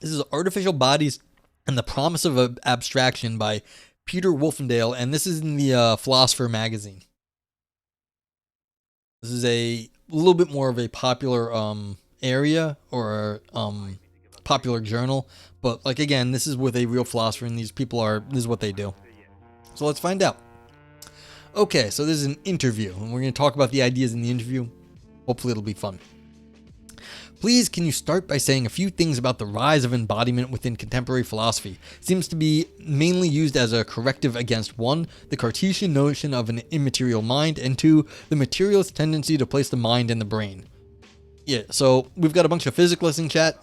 This is Artificial Bodies and the Promise of Abstraction by Peter Wolfendale, and this is in the Philosopher magazine. This is a little bit more of a popular area or popular journal, but like again, this is with a real philosopher, and this is what they do. So let's find out. Okay, so this is an interview, and we're going to talk about the ideas in the interview. Hopefully it'll be fun. Please, can you start by saying a few things about the rise of embodiment within contemporary philosophy? It seems to be mainly used as a corrective against 1, the Cartesian notion of an immaterial mind, and 2, the materialist tendency to place the mind in the brain. Yeah, so we've got a bunch of physicalists in chat.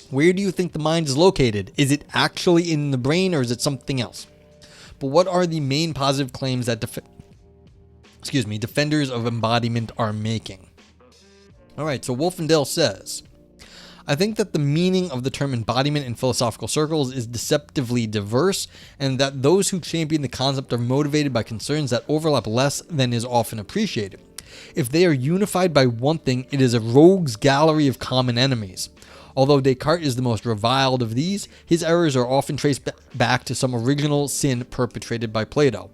Where do you think the mind is located? Is it actually in the brain, or is it something else? But what are the main positive claims that defenders of embodiment are making? Alright, so Wolfendale says, I think that the meaning of the term embodiment in philosophical circles is deceptively diverse, and that those who champion the concept are motivated by concerns that overlap less than is often appreciated. If they are unified by one thing, it is a rogue's gallery of common enemies. Although Descartes is the most reviled of these, his errors are often traced back to some original sin perpetrated by Plato.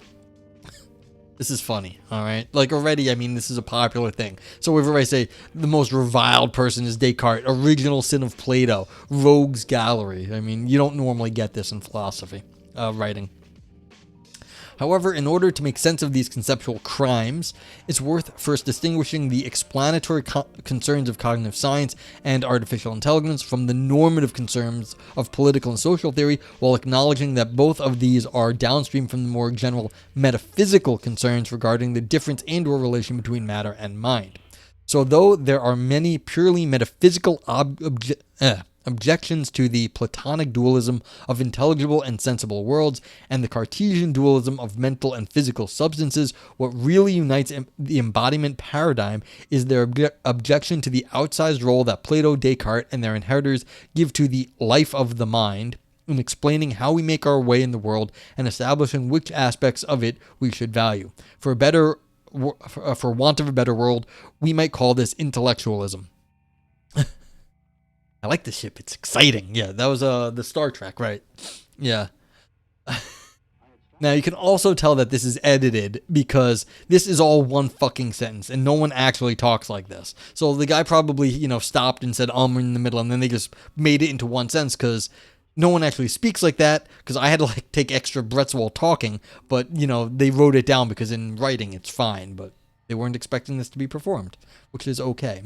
This is funny, alright? Like already, I mean, this is a popular thing. So whenever I say the most reviled person is Descartes, original sin of Plato, rogue's gallery. I mean, you don't normally get this in philosophy writing. However, in order to make sense of these conceptual crimes, it's worth first distinguishing the explanatory concerns of cognitive science and artificial intelligence from the normative concerns of political and social theory, while acknowledging that both of these are downstream from the more general metaphysical concerns regarding the difference and/or relation between matter and mind. So though there are many purely metaphysical objections to the Platonic dualism of intelligible and sensible worlds and the Cartesian dualism of mental and physical substances, what really unites the embodiment paradigm is their objection to the outsized role that Plato, Descartes, and their inheritors give to the life of the mind in explaining how we make our way in the world and establishing which aspects of it we should value. For want of a better word, we might call this intellectualism. I like this ship. It's exciting. Yeah, that was the Star Trek, right? Yeah. Now, you can also tell that this is edited because this is all one fucking sentence and no one actually talks like this. So the guy probably, stopped and said in the middle, and then they just made it into one sentence because no one actually speaks like that, because I had to take extra breaths while talking, but they wrote it down because in writing it's fine, but they weren't expecting this to be performed, which is okay.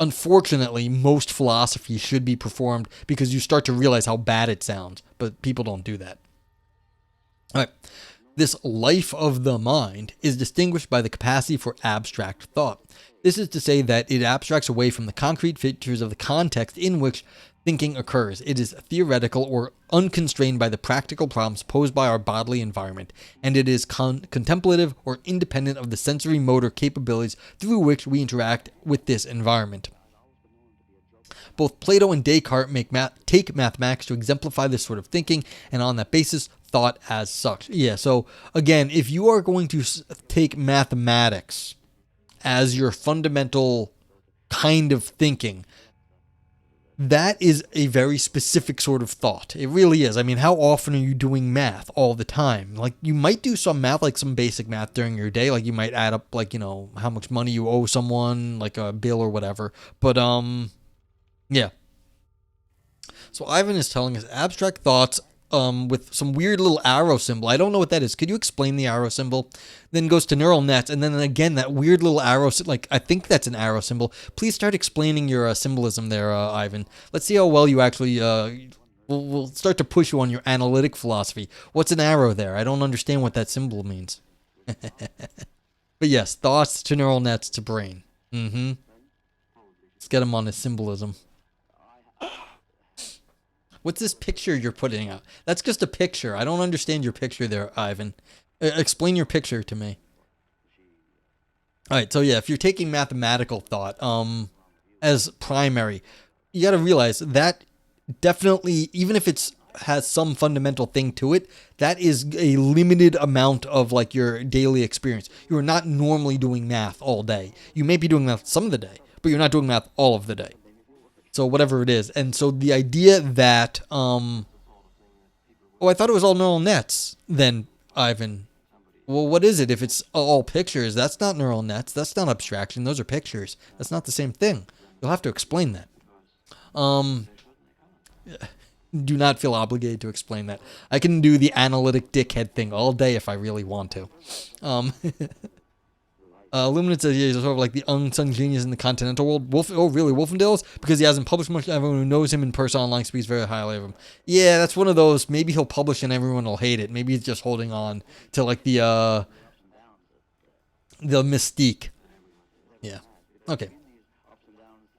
Unfortunately, most philosophy should be performed because you start to realize how bad it sounds, but people don't do that. All right. This life of the mind is distinguished by the capacity for abstract thought. This is to say that it abstracts away from the concrete features of the context in which thinking occurs. It is theoretical or unconstrained by the practical problems posed by our bodily environment, and it is contemplative or independent of the sensory motor capabilities through which we interact with this environment. Both Plato and Descartes take mathematics to exemplify this sort of thinking, and on that basis, thought as such. Yeah, so again, if you are going to take mathematics as your fundamental kind of thinking, that is a very specific sort of thought. It really is. I mean, how often are you doing math all the time? Like, you might do some math, like some basic math during your day. Like, you might add up, how much money you owe someone, like a bill or whatever. But, yeah. So Ivan is telling us abstract thoughts with some weird little arrow symbol. I don't know what that is. Could you explain the arrow symbol? Then goes to neural nets, and then again that weird little arrow. I think that's an arrow symbol. Please start explaining your symbolism there, Ivan. Let's see how well you actually. We'll start to push you on your analytic philosophy. What's an arrow there? I don't understand what that symbol means. But yes, thoughts to neural nets to brain. Let's get him on his symbolism. What's this picture you're putting out? That's just a picture. I don't understand your picture there, Ivan. Explain your picture to me. Alright, so yeah, if you're taking mathematical thought as primary, you got to realize that definitely, even if it's has some fundamental thing to it, that is a limited amount of your daily experience. You are not normally doing math all day. You may be doing math some of the day, but you're not doing math all of the day. So whatever it is. And so the idea that, I thought it was all neural nets then, Ivan. Well, what is it? If it's all pictures, that's not neural nets. That's not abstraction. Those are pictures. That's not the same thing. You'll have to explain that. Do not feel obligated to explain that. I can do the analytic dickhead thing all day if I really want to. Luminance says he's sort of like the unsung genius in the continental world. Really? Wolfendale? Because he hasn't published much. Everyone who knows him in person online speaks very highly of him. Yeah, that's one of those. Maybe he'll publish and everyone will hate it. Maybe he's just holding on to like the mystique. Yeah. Okay.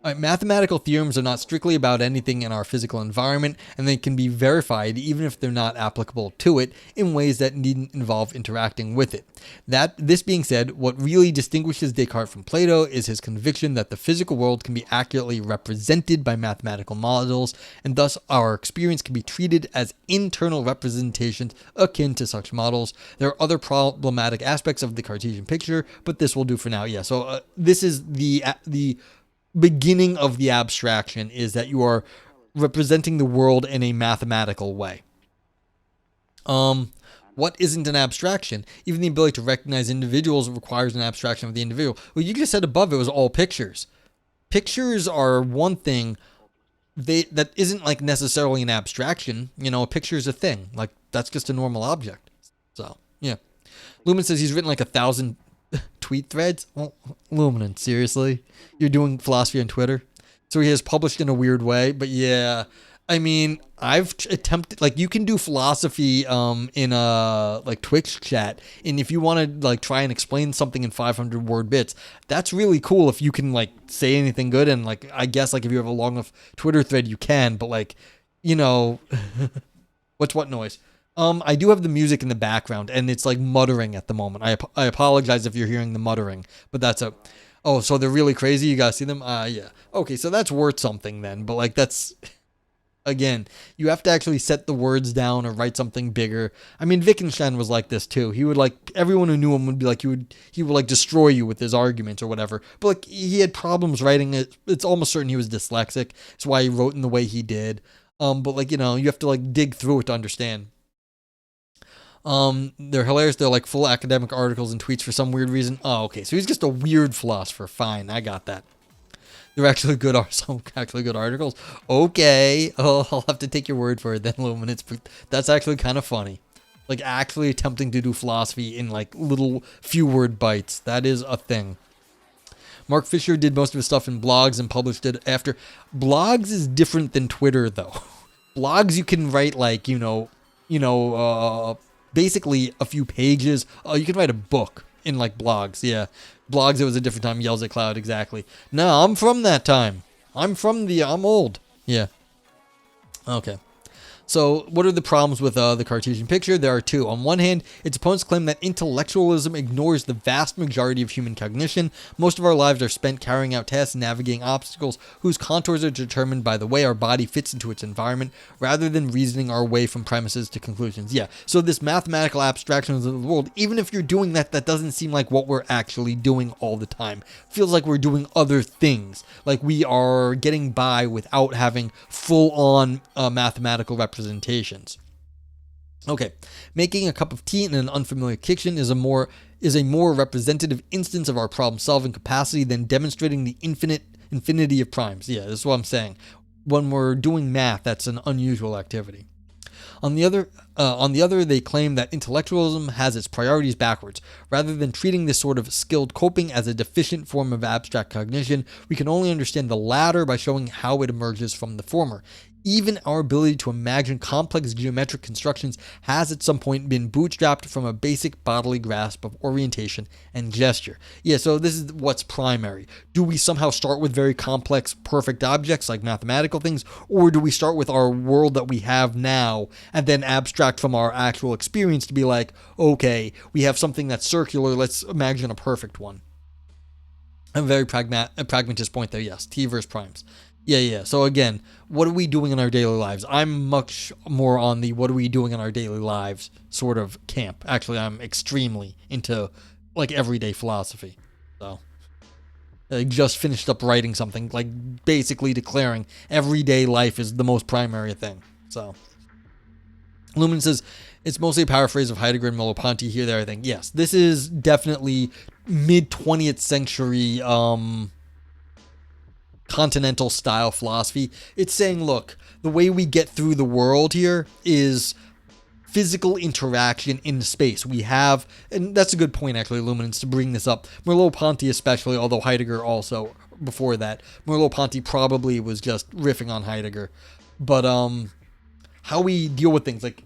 All right, mathematical theorems are not strictly about anything in our physical environment, and they can be verified even if they're not applicable to it in ways that needn't involve interacting with it. This being said, what really distinguishes Descartes from Plato is his conviction that the physical world can be accurately represented by mathematical models, and thus our experience can be treated as internal representations akin to such models. There are other problematic aspects of the Cartesian picture, but this will do for now. Yeah, so this is the beginning of the abstraction, is that you are representing the world in a mathematical way. What isn't an abstraction? Even the ability to recognize individuals requires an abstraction of the individual. Well, you just said above it was all pictures. Pictures are one thing that isn't like necessarily an abstraction. You know, a picture is a thing. Like, that's just a normal object. So, yeah. Lumen says he's written like 1,000 tweet threads. Well, Luminance, seriously? You're doing philosophy on Twitter? So he has published in a weird way, but yeah. I mean, I've attempted, like, you can do philosophy in a like Twitch chat, and if you want to like try and explain something in 500 word bits, that's really cool if you can like say anything good, and like I guess like if you have a long enough Twitter thread you can, but like, you know, what noise? I do have the music in the background, and it's like muttering at the moment. I apologize if you're hearing the muttering, but that's a... Oh, so they're really crazy? You guys see them? Yeah. Okay, so that's worth something then, but like that's... Again, you have to actually set the words down or write something bigger. I mean, Wittgenstein was like this too. He would like... Everyone who knew him would be like, he would like destroy you with his arguments or whatever. But like, he had problems writing it. It's almost certain he was dyslexic. That's why he wrote in the way he did. But like, you know, you have to like dig through it to understand. They're hilarious. They're like full academic articles and tweets for some weird reason. Oh, okay. So he's just a weird philosopher. Fine. I got that. They're actually good, some actually good articles. Okay. Oh, I'll have to take your word for it then, Lumen. That's actually kind of funny. Like actually attempting to do philosophy in like little few word bites. That is a thing. Mark Fisher did most of his stuff in blogs and published it after. Blogs is different than Twitter though. Blogs you can write like, basically a few pages. You can write a book in like blogs. Yeah. Blogs, it was a different time. Yells at Cloud, exactly. No, I'm from that time. I'm old. Yeah. Okay. So what are the problems with the Cartesian picture? There are two. On one hand, its opponents claim that intellectualism ignores the vast majority of human cognition. Most of our lives are spent carrying out tasks and navigating obstacles whose contours are determined by the way our body fits into its environment, rather than reasoning our way from premises to conclusions. Yeah, so this mathematical abstraction of the world, even if you're doing that, that doesn't seem like what we're actually doing all the time. Feels like we're doing other things. Like we are getting by without having full-on mathematical representations. Okay, making a cup of tea in an unfamiliar kitchen is a more representative instance of our problem-solving capacity than demonstrating the infinity of primes. Yeah, this is what I'm saying. When we're doing math, that's an unusual activity. On the other, they claim that intellectualism has its priorities backwards. Rather than treating this sort of skilled coping as a deficient form of abstract cognition, we can only understand the latter by showing how it emerges from the former. Even our ability to imagine complex geometric constructions has at some point been bootstrapped from a basic bodily grasp of orientation and gesture. Yeah, so this is what's primary. Do we somehow start with very complex, perfect objects like mathematical things, or do we start with our world that we have now and then abstract from our actual experience to be like, okay, we have something that's circular, let's imagine a perfect one. A very pragmatist point there, yes. T versus primes. Yeah. So again, what are we doing in our daily lives? I'm much more on the what are we doing in our daily lives sort of camp. Actually, I'm extremely into like everyday philosophy. So just finished up writing something, like basically declaring everyday life is the most primary thing. So Lumen says it's mostly a paraphrase of Heidegger and Merleau-Ponty here, there, I think. Yes, this is definitely mid-20th century continental style philosophy. It's saying, look, the way we get through the world here is physical interaction in space. We have, and that's a good point actually, Luminance, to bring this up. Merleau-Ponty especially, although Heidegger also before that. Merleau-Ponty probably was just riffing on Heidegger. But how we deal with things, like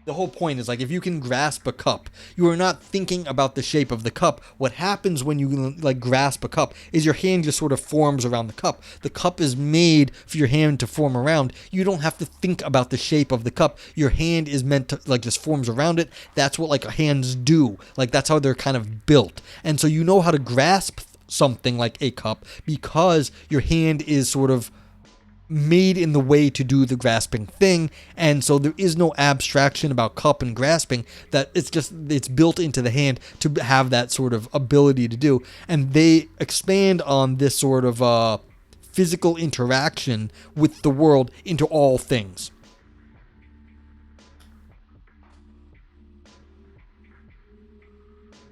the whole point is, like, if you can grasp a cup, you are not thinking about the shape of the cup. What happens when you like grasp a cup is your hand just sort of forms around the cup. The cup is made for your hand to form around. You don't have to think about the shape of the cup. Your hand is meant to like just forms around it. That's what like hands do. Like that's how they're kind of built. And so you know how to grasp something like a cup because your hand is sort of made in the way to do the grasping thing, and so there is no abstraction about cup and grasping. That it's built into the hand to have that sort of ability to do. And they expand on this sort of physical interaction with the world into all things.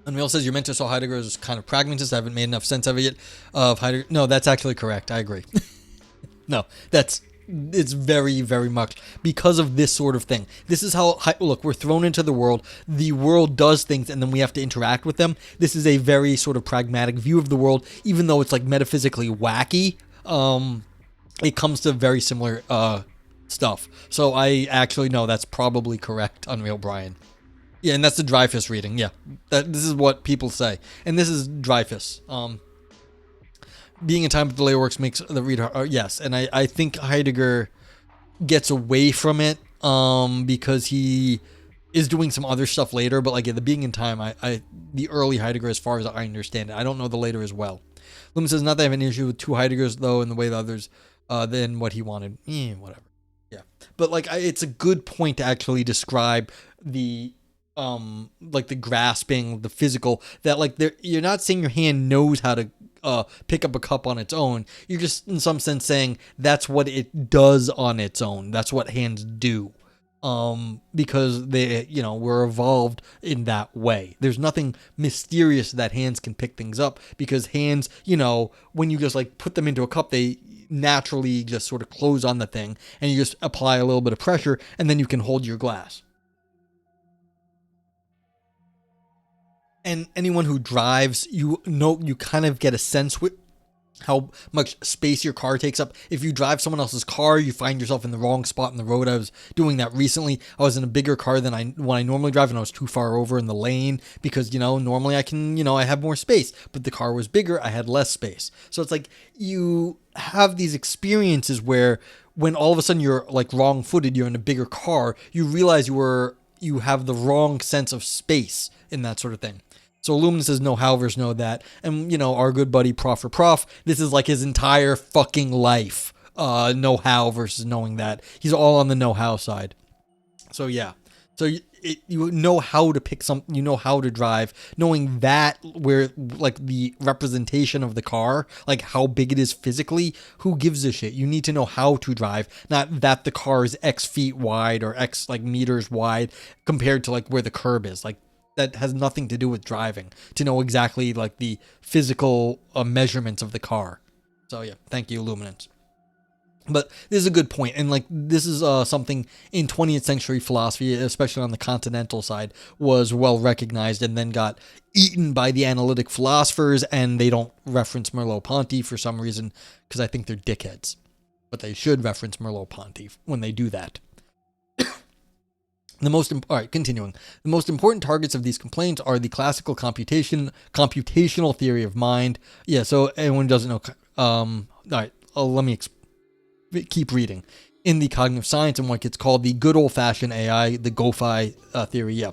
Unreal says you're meant to saw Heidegger as kind of pragmatist. I haven't made enough sense of it yet. Of Heidegger, no, that's actually correct. I agree. No, it's very, very much because of this sort of thing. This is how, look, we're thrown into the world does things, and then we have to interact with them. This is a very sort of pragmatic view of the world, even though it's like metaphysically wacky. It comes to very similar stuff. So I actually know that's probably correct, Unreal Brian. Yeah, and that's the Dreyfus reading. Yeah, this is what people say. And this is Dreyfus. Being in time with delay works makes the reader yes, and I think Heidegger gets away from it because he is doing some other stuff later, but like the being in time, I the early Heidegger, as far as I understand it, I don't know the later as well. Lumen says not that I have an issue with two Heideggers though, in the way the others than what he wanted. Whatever. Yeah, but like it's a good point to actually describe the like the grasping, the physical, that like you're not saying your hand knows how to pick up a cup on its own. You're just in some sense saying that's what it does on its own. That's what hands do. Because they, were evolved in that way. There's nothing mysterious that hands can pick things up, because hands, when you just like put them into a cup, they naturally just sort of close on the thing, and you just apply a little bit of pressure, and then you can hold your glass. And anyone who drives, you kind of get a sense with how much space your car takes up. If you drive someone else's car, you find yourself in the wrong spot in the road. I was doing that recently. I was in a bigger car than when I normally drive, and I was too far over in the lane because, normally I can, I have more space, but the car was bigger. I had less space. So it's like you have these experiences where when all of a sudden you're like wrong-footed, you're in a bigger car, you realize you have the wrong sense of space in that sort of thing. So Lumen says no how versus no that. And, our good buddy Prof for Prof, this is like his entire fucking life. Know how versus knowing that. He's all on the know how side. So yeah. So you know how to pick something, you know how to drive, knowing that where like the representation of the car, like how big it is physically, who gives a shit? You need to know how to drive, not that the car is X feet wide or X like meters wide compared to like where the curb is. Like, that has nothing to do with driving, to know exactly like the physical measurements of the car. So yeah, thank you, Luminance. But this is a good point, and like this is something in 20th century philosophy, especially on the continental side, was well recognized, and then got eaten by the analytic philosophers, and they don't reference Merleau-Ponty for some reason, because I think they're dickheads. But they should reference Merleau-Ponty when they do that. Continuing. The most important targets of these complaints are the classical computational theory of mind. Yeah, so anyone who doesn't know, all right, let me keep reading. In the cognitive science and what gets called the good old-fashioned AI, the GOFI theory, yeah.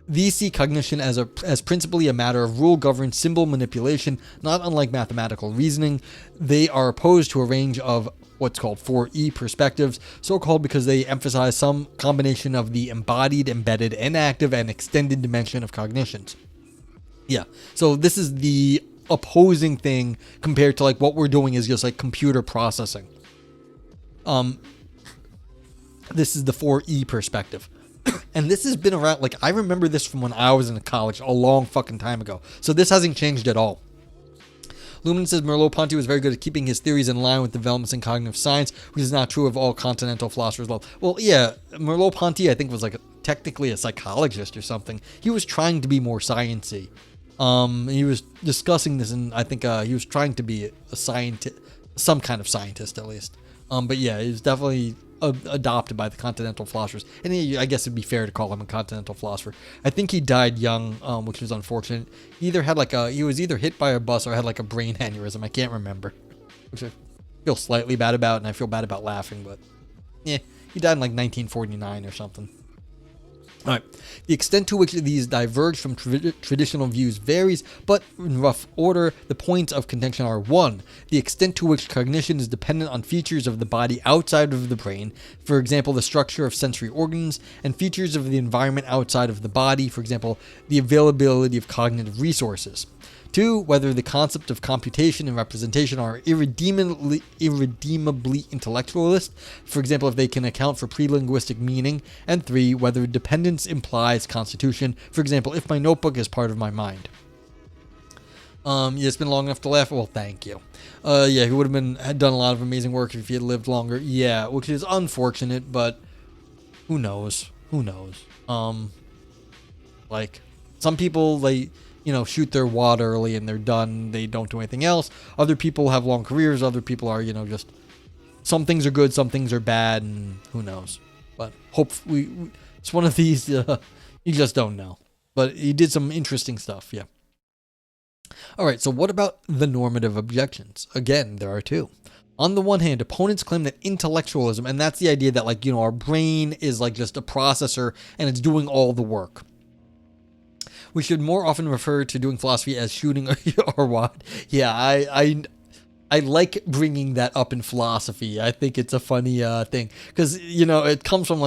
These see cognition as principally a matter of rule-governed symbol manipulation, not unlike mathematical reasoning. They are opposed to a range of what's called 4E perspectives, so-called because they emphasize some combination of the embodied, embedded, inactive, and extended dimension of cognitions. Yeah, so this is the opposing thing compared to like what we're doing is just like computer processing. This is the 4E perspective. And this has been around, like, I remember this from when I was in college a long fucking time ago. So this hasn't changed at all. Lumen says Merleau-Ponty was very good at keeping his theories in line with developments in cognitive science, which is not true of all continental philosophers. Well, yeah, Merleau-Ponty, I think, was like technically a psychologist or something. He was trying to be more sciencey. He was discussing this, and I think he was trying to be a scientist, some kind of scientist at least. But yeah, he was definitely adopted by the continental philosophers, and I guess it'd be fair to call him a continental philosopher. I think he died young, which was unfortunate. He either had he was either hit by a bus or had like a brain aneurysm. I can't remember, which I feel slightly bad about, and I feel bad about laughing, but yeah, he died in like 1949 or something. All right. The extent to which these diverge from traditional views varies, but in rough order, the points of contention are: 1. The extent to which cognition is dependent on features of the body outside of the brain, for example, the structure of sensory organs, and features of the environment outside of the body, for example, the availability of cognitive resources. 2. Whether the concept of computation and representation are irredeemably intellectualist, for example, if they can account for pre-linguistic meaning. And 3. Whether dependence implies constitution, for example, if my notebook is part of my mind. Yeah, it's been long enough to laugh. Well, thank you. Yeah, he would have had done a lot of amazing work if he had lived longer. Yeah, which is unfortunate, but who knows? Who knows? Like, some people, shoot their wad early and they're done. They don't do anything else. Other people have long careers. Other people are, just some things are good, some things are bad, and who knows. But hopefully, it's one of these, you just don't know. But he did some interesting stuff, yeah. All right, so what about the normative objections? Again, there are two. On the one hand, opponents claim that intellectualism, and that's the idea that, our brain is like just a processor and it's doing all the work. We should more often refer to doing philosophy as shooting or what? Yeah, I like bringing that up in philosophy. I think it's a funny thing because, it comes from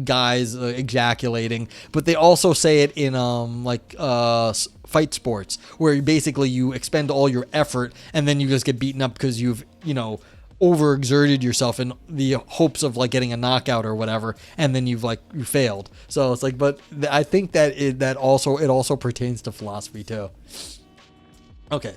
guys ejaculating, but they also say it in fight sports where basically you expend all your effort and then you just get beaten up because you've, overexerted yourself in the hopes of getting a knockout or whatever, and then you failed. So it's but I think that it also pertains to philosophy too. Okay.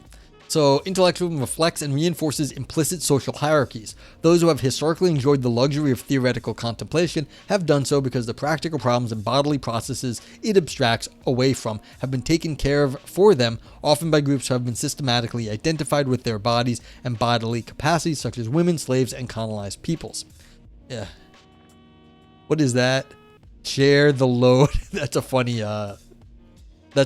So intellectualism reflects and reinforces implicit social hierarchies. Those who have historically enjoyed the luxury of theoretical contemplation have done so because the practical problems and bodily processes it abstracts away from have been taken care of for them, often by groups who have been systematically identified with their bodies and bodily capacities, such as women, slaves, and colonized peoples. Yeah. What is that? Share the load. That's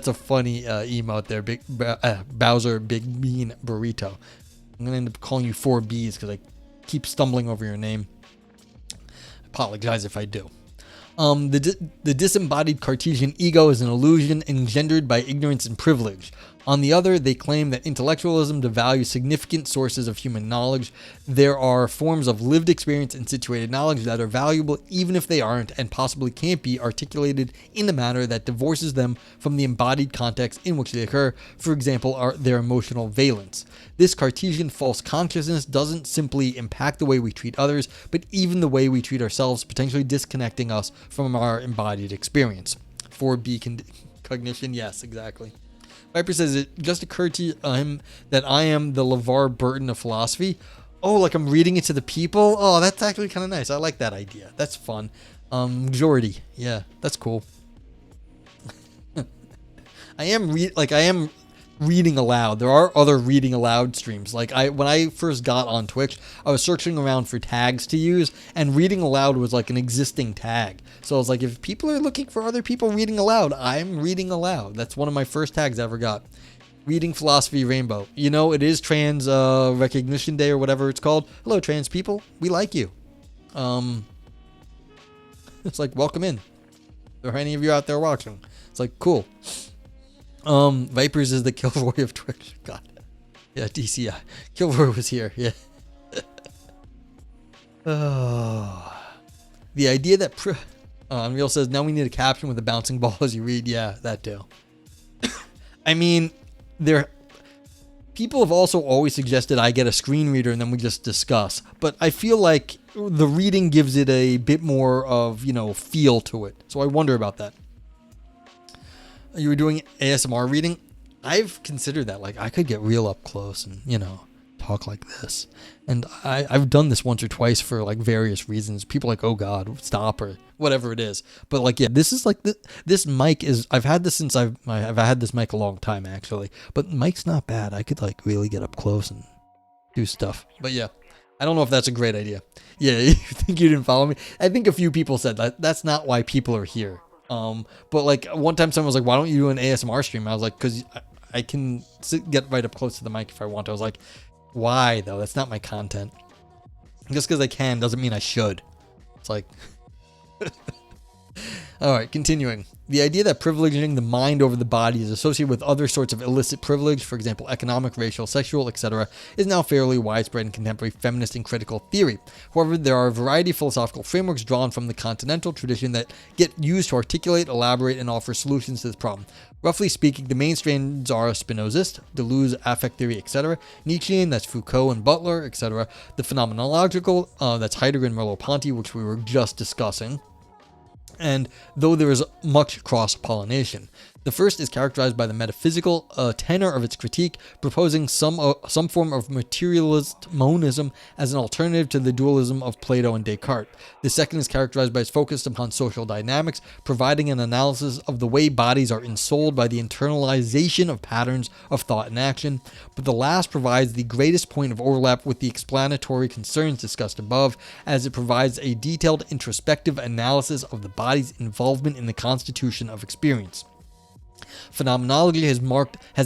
a funny emote there, Big Bowser Big Bean Burrito. I'm going to end up calling you 4Bs because I keep stumbling over your name. I apologize if I do. The disembodied Cartesian ego is an illusion engendered by ignorance and privilege. On the other, they claim that intellectualism devalues significant sources of human knowledge. There are forms of lived experience and situated knowledge that are valuable even if they aren't and possibly can't be articulated in a manner that divorces them from the embodied context in which they occur, for example, their emotional valence. This Cartesian false consciousness doesn't simply impact the way we treat others, but even the way we treat ourselves, potentially disconnecting us from our embodied experience. 4B cognition, yes, exactly. Viper says, it just occurred to him that I am the LeVar Burton of philosophy. Oh, I'm reading it to the people? Oh, that's actually kind of nice. I like that idea. That's fun. Majority. Yeah, that's cool. I am reading aloud. There are other reading aloud streams. When I first got on Twitch, I was searching around for tags to use, and reading aloud was an existing tag. So I was if people are looking for other people reading aloud, I'm reading aloud. That's one of my first tags I ever got. Reading Philosophy Rainbow. It is Trans Recognition Day or whatever it's called. Hello, trans people. We like you. It's welcome in. If there are any of you out there watching. It's cool. Vipers is the Kilroy of Twitch. God. Yeah, DCI. Kilroy was here. Yeah. The idea that... Unreal says, now we need a caption with a bouncing ball as you read. Yeah, that too. I mean, there People have also always suggested I get a screen reader and then we just discuss. But I feel like the reading gives it a bit more of, feel to it. So I wonder about that. You were doing ASMR reading? I've considered that. Like, I could get real up close and, talk like this. And I've done this once or twice for like various reasons. People are like, oh God, stop, or whatever it is. But like, yeah, this is like this mic is, I've had this since I've had this mic a long time actually, but mic's not bad. I could like really get up close and do stuff. But yeah, I don't know if that's a great idea. Yeah, you think you didn't follow me? I think a few people said that. That's not why people are here. But like one time someone was like, why don't you do an ASMR stream? I was like, cause I can get right up close to the mic if I want to. I was like, why though? That's not my content. Just because I can doesn't mean I should. It's like, all right, continuing. The idea that privileging the mind over the body is associated with other sorts of illicit privilege, for example, economic, racial, sexual, etc., is now fairly widespread in contemporary feminist and critical theory. However, there are a variety of philosophical frameworks drawn from the continental tradition that get used to articulate, elaborate, and offer solutions to this problem. Roughly speaking, the main strands are Spinozist, Deleuze, affect theory, etc., Nietzschean, that's Foucault and Butler, etc., the phenomenological, that's Heidegger and Merleau-Ponty, which we were just discussing. And though there is much cross-pollination. The first is characterized by the metaphysical tenor of its critique, proposing some form of materialist monism as an alternative to the dualism of Plato and Descartes. The second is characterized by its focus upon social dynamics, providing an analysis of the way bodies are ensouled by the internalization of patterns of thought and action. But the last provides the greatest point of overlap with the explanatory concerns discussed above, as it provides a detailed introspective analysis of the body's involvement in the constitution of experience. Phenomenology has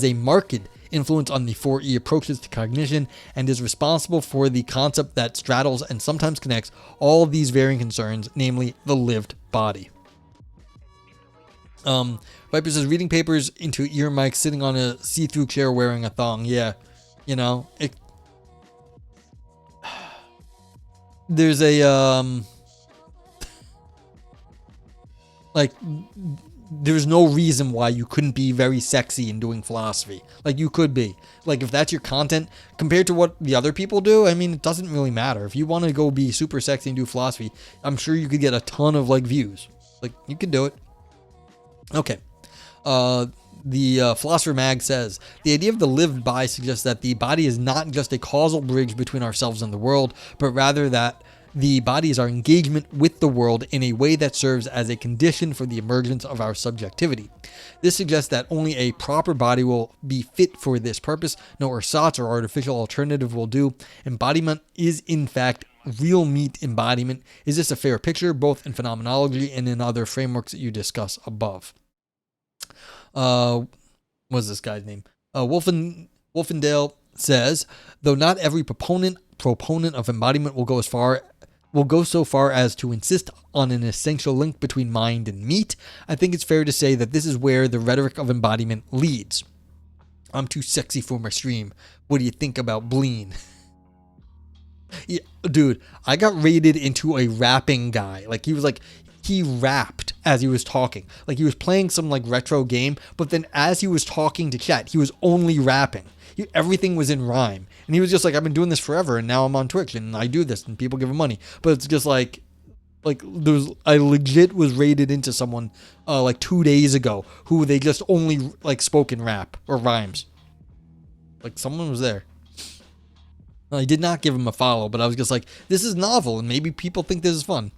a marked influence on the 4E approaches to cognition and is responsible for the concept that straddles and sometimes connects all of these varying concerns, namely the lived body. Viper says, reading papers into ear mics, sitting on a see-through chair wearing a thong. Yeah, there's a, there's no reason why you couldn't be very sexy in doing philosophy. Like, you could be. Like, if that's your content, compared to what the other people do, I mean, it doesn't really matter. If you want to go be super sexy and do philosophy, I'm sure you could get a ton of, views. Like, you could do it. Okay. The Philosopher Mag says, the idea of the lived body suggests that the body is not just a causal bridge between ourselves and the world, but rather that the body is our engagement with the world in a way that serves as a condition for the emergence of our subjectivity. This suggests that only a proper body will be fit for this purpose. No ersatz or artificial alternative will do. Embodiment is, in fact, real meat embodiment. Is this a fair picture, both in phenomenology and in other frameworks that you discuss above? What's this guy's name? Wolfendale says, though not every proponent of embodiment will go so far as to insist on an essential link between mind and meat, I think it's fair to say that this is where the rhetoric of embodiment leads. I'm too sexy for my stream. What do you think about Bleen? Yeah, dude, I got raided into a rapping guy. He rapped as he was talking. Like, he was playing some retro game, but then as he was talking to chat, he was only rapping. Everything was in rhyme. And he was just like, I've been doing this forever, and now I'm on Twitch, and I do this, and people give him money. But it's just I legit was raided into someone 2 days ago who they just only spoke in rap or rhymes. Someone was there. I did not give him a follow, but I was just like, this is novel, and maybe people think this is fun.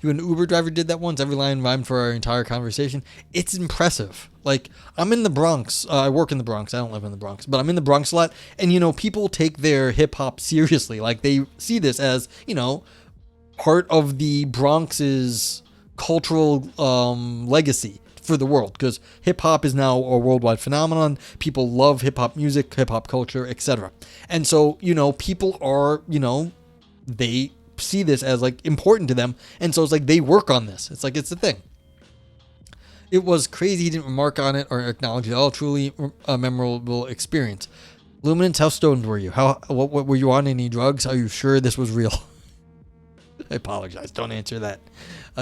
You and an Uber driver did that once, every line rhymed for our entire conversation. It's impressive. I'm in the Bronx. I work in the Bronx. I don't live in the Bronx, but I'm in the Bronx a lot. And, people take their hip hop seriously. They see this as, part of the Bronx's cultural legacy for the world, because hip hop is now a worldwide phenomenon. People love hip hop music, hip hop culture, etc. And so, people are, they see this as important to them, and so it's they work on this. It's it's a thing. It was crazy he didn't remark on it or acknowledge it. All truly a memorable experience. Luminance, how stoned were you? What were you on? Any drugs? Are you sure this was real? I apologize. Don't answer that.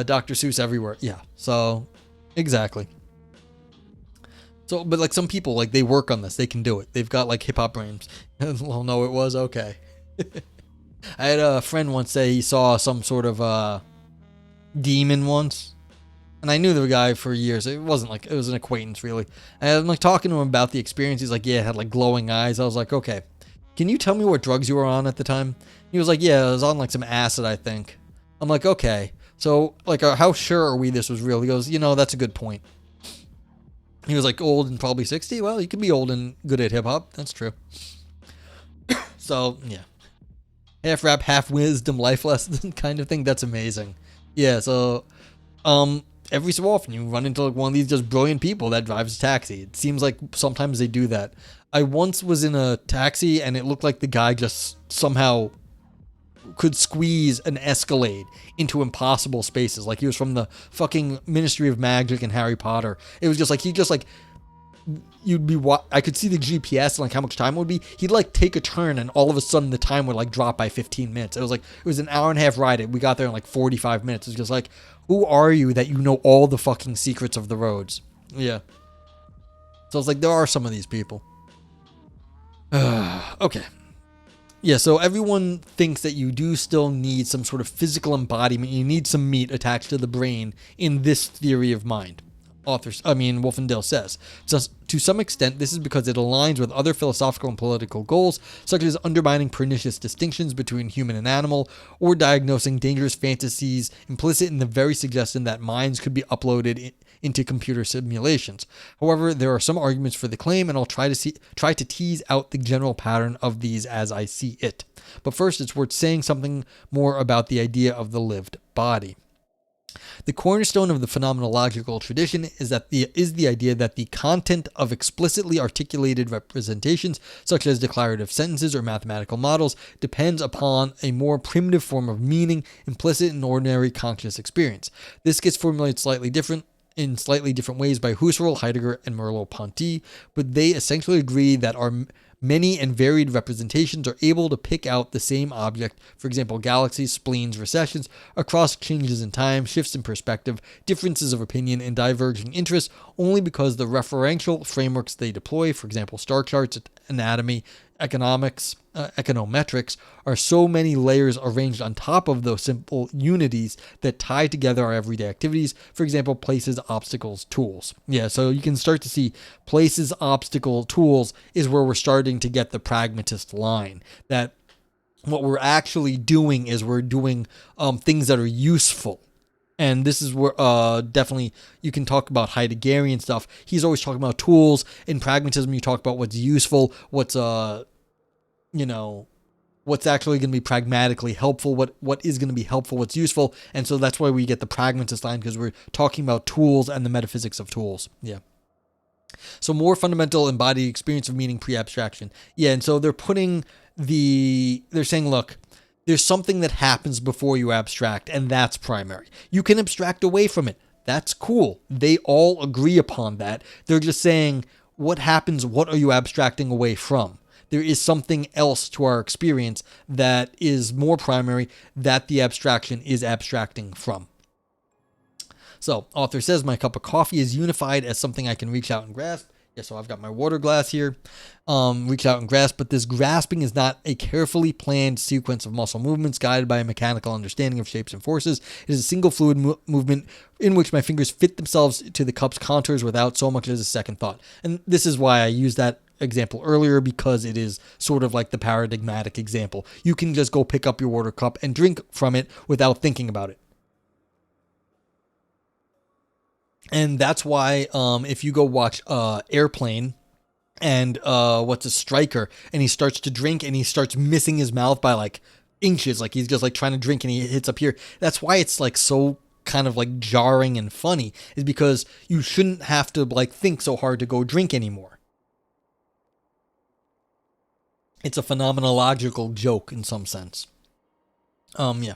Dr. Seuss everywhere. Yeah. So exactly. So, but like some people, like they work on this, they can do it. They've got like hip hop brains. Well, no, it was okay. I had a friend once say he saw some sort of demon once, and I knew the guy for years. It wasn't like it was an acquaintance really. And I'm like talking to him about the experience. He's like, yeah, it had like glowing eyes. I was like, okay, can you tell me what drugs you were on at the time? He was like, yeah, I was on like some acid, I think. I'm like, okay, so like, how sure are we this was real? He goes, that's a good point. He was like old and probably 60. Well, you can be old and good at hip hop. That's true. So yeah, half rap, half wisdom, life lesson kind of thing. That's amazing. Yeah. So, every so often you run into like one of these just brilliant people that drives a taxi. It seems like sometimes they do that. I once was in a taxi and it looked like the guy just somehow could squeeze an Escalade into impossible spaces. Like he was from the fucking Ministry of Magic and Harry Potter. It was just like, I could see the GPS and like how much time it would be. He'd like take a turn and all of a sudden the time would like drop by 15 minutes. It was an hour and a half ride. We got there in like 45 minutes. It was just like, who are you that you know all the fucking secrets of the roads? Yeah. So it's like, there are some of these people. Okay. Yeah, so everyone thinks that you do still need some sort of physical embodiment. You need some meat attached to the brain in this theory of mind. Wolfendale says. So, to some extent, this is because it aligns with other philosophical and political goals, such as undermining pernicious distinctions between human and animal, or diagnosing dangerous fantasies implicit in the very suggestion that minds could be uploaded into computer simulations. However, there are some arguments for the claim, and I'll try to tease out the general pattern of these as I see it. But first, it's worth saying something more about the idea of the lived body. The cornerstone of the phenomenological tradition is the idea that the content of explicitly articulated representations, such as declarative sentences or mathematical models, depends upon a more primitive form of meaning implicit in ordinary conscious experience. This gets formulated in slightly different ways by Husserl, Heidegger, and Merleau-Ponty, but they essentially agree that our many and varied representations are able to pick out the same object, for example, galaxies, spleens, recessions, across changes in time, shifts in perspective, differences of opinion, and diverging interests, only because the referential frameworks they deploy, for example, star charts, anatomy, econometrics, are so many layers arranged on top of those simple unities that tie together our everyday activities, for example, places, obstacles, tools. Yeah, so you can start to see places, obstacle, tools is where we're starting to get the pragmatist line, that what we're actually doing is we're doing things that are useful. And this is where definitely you can talk about Heideggerian stuff. He's always talking about tools. In pragmatism, you talk about what's useful, what's what's actually going to be pragmatically helpful, what is going to be helpful, what's useful. And so that's why we get the pragmatist line, because we're talking about tools and the metaphysics of tools. Yeah. So more fundamental embodied experience of meaning pre-abstraction. Yeah, and so they're saying, look, there's something that happens before you abstract, and that's primary. You can abstract away from it. That's cool. They all agree upon that. They're just saying, what happens? What are you abstracting away from? There is something else to our experience that is more primary, that the abstraction is abstracting from. So, author says, my cup of coffee is unified as something I can reach out and grasp. Yeah, so I've got my water glass here, reach out and grasp, but this grasping is not a carefully planned sequence of muscle movements guided by a mechanical understanding of shapes and forces. It is a single fluid movement in which my fingers fit themselves to the cup's contours without so much as a second thought. And this is why I used that example earlier, because it is sort of like the paradigmatic example. You can just go pick up your water cup and drink from it without thinking about it. And that's why if you go watch Airplane and what's a Striker, and he starts to drink and he starts missing his mouth by like inches, like he's just like trying to drink and he hits up here. That's why it's like so kind of like jarring and funny, is because you shouldn't have to like think so hard to go drink anymore. It's a phenomenological joke in some sense. Yeah.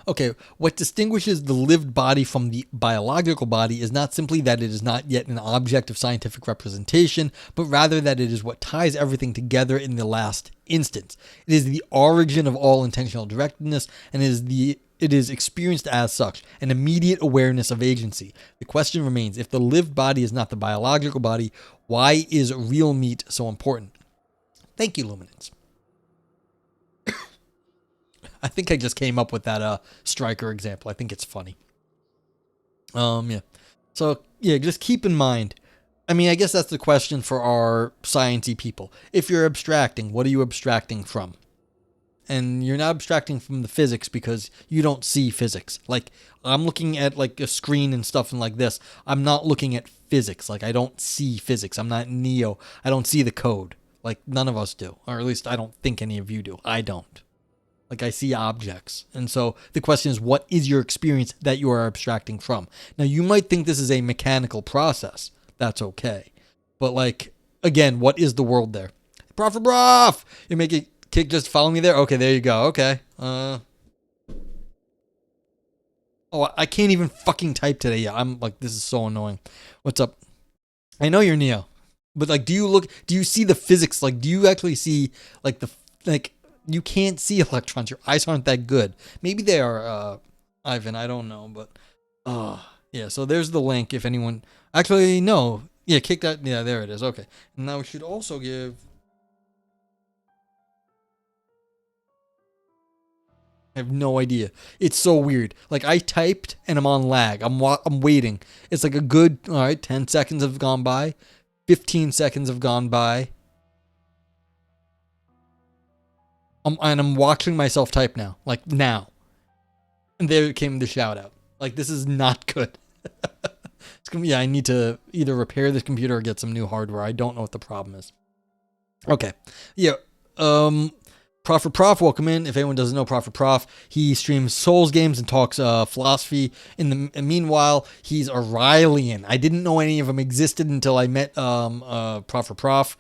Okay, what distinguishes the lived body from the biological body is not simply that it is not yet an object of scientific representation, but rather that it is what ties everything together in the last instance. It is the origin of all intentional directedness, and is the it is experienced as such, an immediate awareness of agency. The question remains, if the lived body is not the biological body, why is real meat so important? Thank you, Luminance. I think I just came up with that striker example. I think it's funny. Yeah. So, yeah, just keep in mind. I mean, I guess that's the question for our sciencey people. If you're abstracting, what are you abstracting from? And you're not abstracting from the physics because you don't see physics. Like, I'm looking at like a screen and stuff and like this. I'm not looking at physics. Like, I don't see physics. I'm not Neo. I don't see the code. Like, none of us do. Or at least I don't think any of you do. I don't. Like, I see objects. And so the question is, what is your experience that you are abstracting from? Now, you might think this is a mechanical process. That's okay. But, like, again, what is the world there? Prof! You make it kick, just follow me there? Okay, there you go. Okay. Oh, I can't even fucking type today. Yeah, I'm like, this is so annoying. What's up? I know you're Neo. But, like, do you see the physics? Like, do you actually see, like, you can't see electrons. Your eyes aren't that good. Maybe they are, Ivan. I don't know, but yeah. So there's the link. If anyone actually no, yeah, kick that. Yeah, there it is. Okay. And now we should also give. I have no idea. It's so weird. Like, I typed and I'm on lag. I'm waiting. It's like a good 10 seconds have gone by, 15 seconds have gone by. And I'm watching myself type now. Like, now. And there came the shout out. Like, this is not good. It's gonna be, yeah, I need to either repair this computer or get some new hardware. I don't know what the problem is. Okay. Yeah. Prof, welcome in. If anyone doesn't know Prof, he streams Souls games and talks philosophy. In the meanwhile, he's Aurelian. I didn't know any of them existed until I met Prof.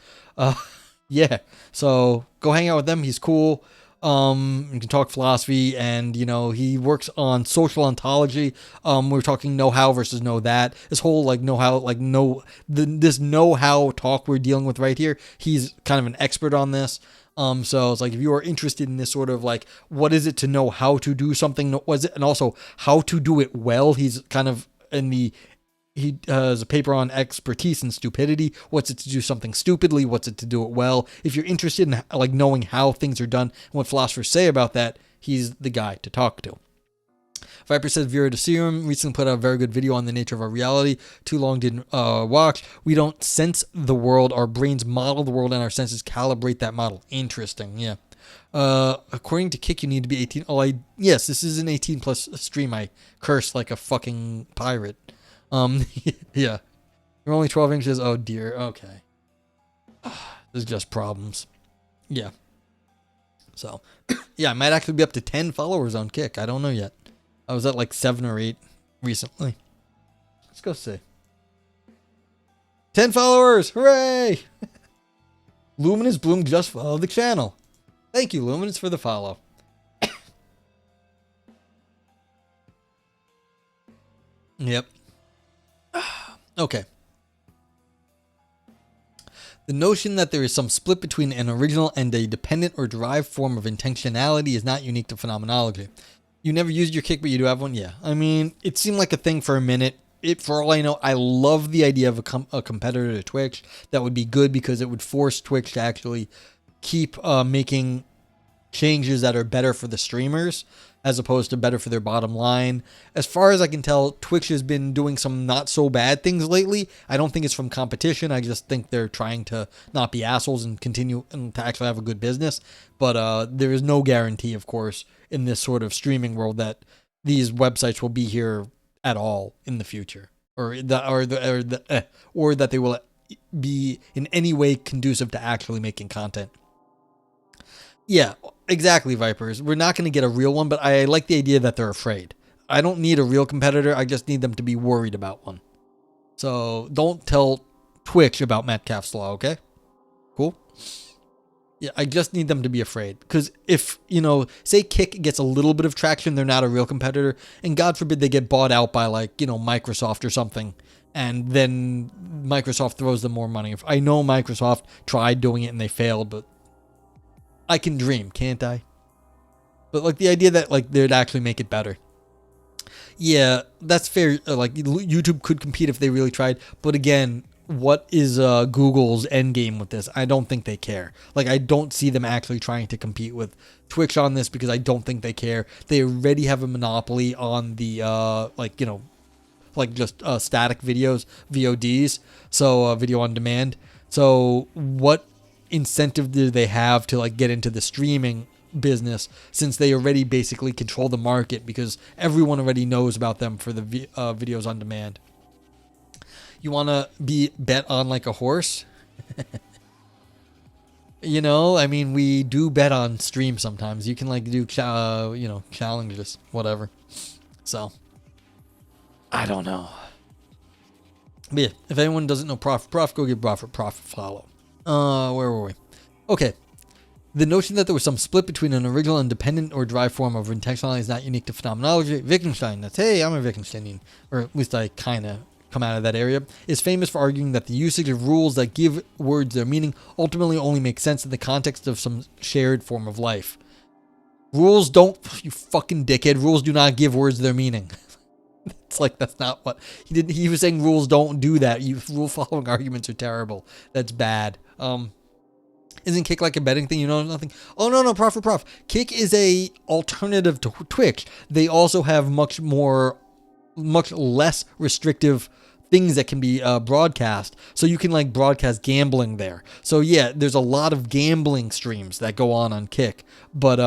Yeah, so go hang out with them. He's cool. You can talk philosophy, and he works on social ontology. We're talking know-how versus know that. This whole like know-how, like this know-how talk we're dealing with right here. He's kind of an expert on this. So it's like, if you are interested in this sort of like, what is it to know how to do something? What is it, and also how to do it well? He's kind of he has a paper on expertise and stupidity. What's it to do something stupidly? What's it to do it well? If you're interested in like knowing how things are done and what philosophers say about that, he's the guy to talk to. Viper says Vera de Serum recently put out a very good video on the nature of our reality. Too long didn't watch. We don't sense the world. Our brains model the world and our senses calibrate that model. Interesting. Yeah. According to Kick, you need to be 18. Yes, this is an 18 plus stream. I curse like a fucking pirate. Yeah. You're only 12 inches. Oh dear. Okay. This is just problems. Yeah. So, yeah, I might actually be up to 10 followers on Kick. I don't know yet. I was at like 7 or 8 recently. Let's go see. 10 followers! Hooray! Luminous Bloom just followed the channel. Thank you, Luminous, for the follow. Yep. Okay. The notion that there is some split between an original and a dependent or derived form of intentionality is not unique to phenomenology. You never used your Kick, but you do have one? Yeah. I mean, it seemed like a thing for a minute. For all I know, I love the idea of a competitor to Twitch. That would be good because it would force Twitch to actually keep making changes that are better for the streamers as opposed to better for their bottom line. As far as I can tell, Twitch has been doing some not so bad things lately. I don't think it's from competition. I just think they're trying to not be assholes and continue and to actually have a good business. But there is no guarantee, of course, in this sort of streaming world that these websites will be here at all in the future, or that they will be in any way conducive to actually making content. Yeah, exactly, Vipers. We're not going to get a real one, but I like the idea that they're afraid. I don't need a real competitor. I just need them to be worried about one. So don't tell Twitch about Metcalf's Law, okay? Cool? Yeah, I just need them to be afraid. Because if, say Kick gets a little bit of traction, they're not a real competitor, and God forbid they get bought out by, like, Microsoft or something, and then Microsoft throws them more money. I know Microsoft tried doing it and they failed, but I can dream, can't I? But like the idea that like they'd actually make it better. Yeah, that's fair. Like YouTube could compete if they really tried, but again, what is Google's end game with this? I don't think they care. Like I don't see them actually trying to compete with Twitch on this because I don't think they care. They already have a monopoly on the like, you know, like just static videos, VODs, so video on demand. So what incentive do they have to like get into the streaming business since they already basically control the market because everyone already knows about them for the videos on demand? You want to be bet on like a horse? You know, I mean, we do bet on stream sometimes. You can like do, you know, challenges, whatever. So, I don't know. But yeah, if anyone doesn't know Prof, go give Prof a follow. Where were we? Okay. The notion that there was some split between an original, independent, or derived form of intentionality is not unique to phenomenology. Wittgenstein, that's, hey, I'm a Wittgensteinian, or at least I kind of come out of that area, is famous for arguing that the usage of rules that give words their meaning ultimately only makes sense in the context of some shared form of life. Rules don't, you fucking dickhead, rules do not give words their meaning. It's like, that's not what he did. He was saying rules don't do that. Rule following arguments are terrible. That's bad. Isn't Kick like a betting thing? You know nothing? Oh, no, Prof. Kick is a alternative to Twitch. They also have much less restrictive things that can be broadcast. So you can like broadcast gambling there. So yeah, there's a lot of gambling streams that go on Kick, but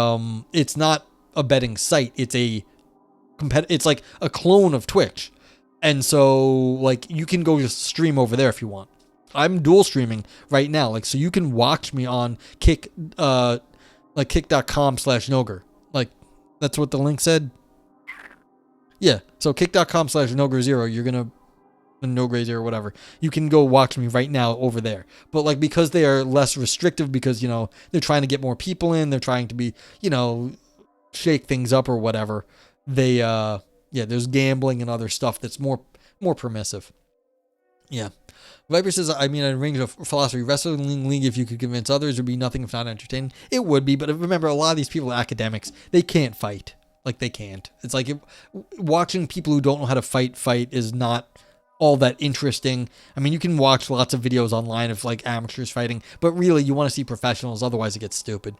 it's not a betting site. It's like a clone of Twitch. And so like you can go just stream over there if you want. I'm dual streaming right now. Like, so you can watch me on Kick, like kick.com/Noger. Like that's what the link said. Yeah. So kick.com/Noger0, you're going to Noger0 or whatever. You can go watch me right now over there. But like, because they are less restrictive because, you know, they're trying to get more people in, they're trying to be, you know, shake things up or whatever. They, yeah, there's gambling and other stuff that's more permissive. Yeah. Viper says, I mean, a range of philosophy wrestling league, if you could convince others, would be nothing if not entertaining. It would be, but remember, a lot of these people are academics. They can't fight. Like, they can't. It's like watching people who don't know how to fight is not all that interesting. I mean, you can watch lots of videos online of, like, amateurs fighting, but really, you want to see professionals, otherwise it gets stupid.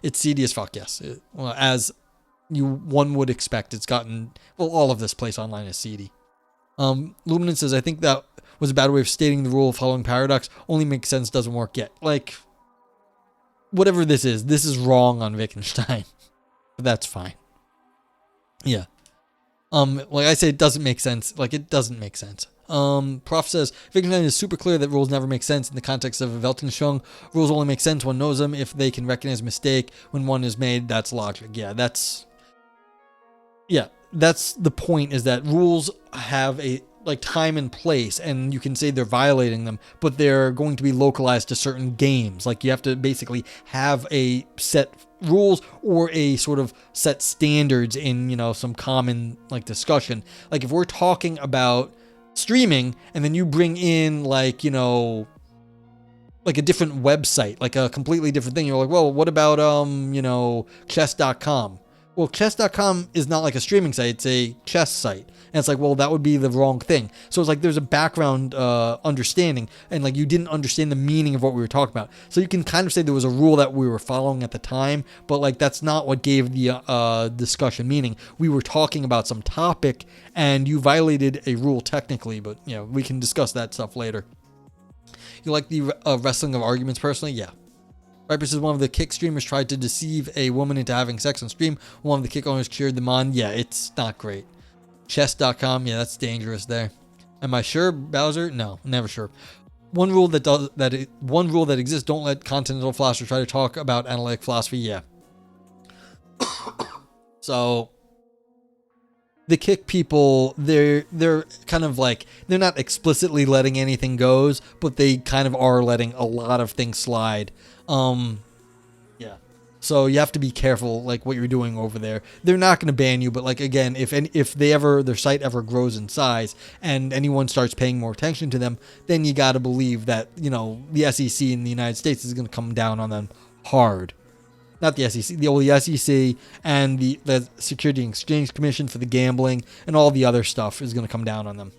It's seedy as fuck, yes. Well, as one would expect, it's gotten, well, all of this place online is seedy. Luminance says, I think that was a bad way of stating the rule of following paradox. Only makes sense, doesn't work yet. Like, whatever this is wrong on Wittgenstein. But that's fine. Yeah. Like I said, it doesn't make sense. Like, it doesn't make sense. Prof says, Wittgenstein is super clear that rules never make sense in the context of a Weltanschauung. Rules only make sense when one knows them. If they can recognize mistake when one is made, that's logic. Yeah, that's the point, is that rules have a like time and place, and you can say they're violating them, but they're going to be localized to certain games. Like, you have to basically have a set rules or a sort of set standards in, you know, some common like discussion. Like, if we're talking about streaming and then you bring in like, you know, like a different website, like a completely different thing, you're like, well, what about you know, chess.com? Well, chess.com is not like a streaming site, it's a chess site. And it's like, well, that would be the wrong thing. So it's like there's a background understanding, and like you didn't understand the meaning of what we were talking about. So you can kind of say there was a rule that we were following at the time, but like that's not what gave the discussion meaning. We were talking about some topic, and you violated a rule technically, but you know, we can discuss that stuff later. You like the wrestling of arguments personally? Yeah. Viper says, one of the Kick streamers tried to deceive a woman into having sex on stream. One of the Kick owners cheered them on. Yeah, it's not great. Chess.com, yeah, that's dangerous there. Am I sure, Bowser? No, never sure. One rule that exists: don't let continental philosophers try to talk about analytic philosophy. Yeah. So the Kick people, they're kind of like, they're not explicitly letting anything goes, but they kind of are letting a lot of things slide. Yeah. So you have to be careful, like, what you're doing over there. They're not going to ban you, but like, again, if their site ever grows in size and anyone starts paying more attention to them, then you got to believe that, you know, the SEC in the United States is going to come down on them hard. not the SEC, the SEC and the Security and Exchange Commission for the gambling and all the other stuff is going to come down on them.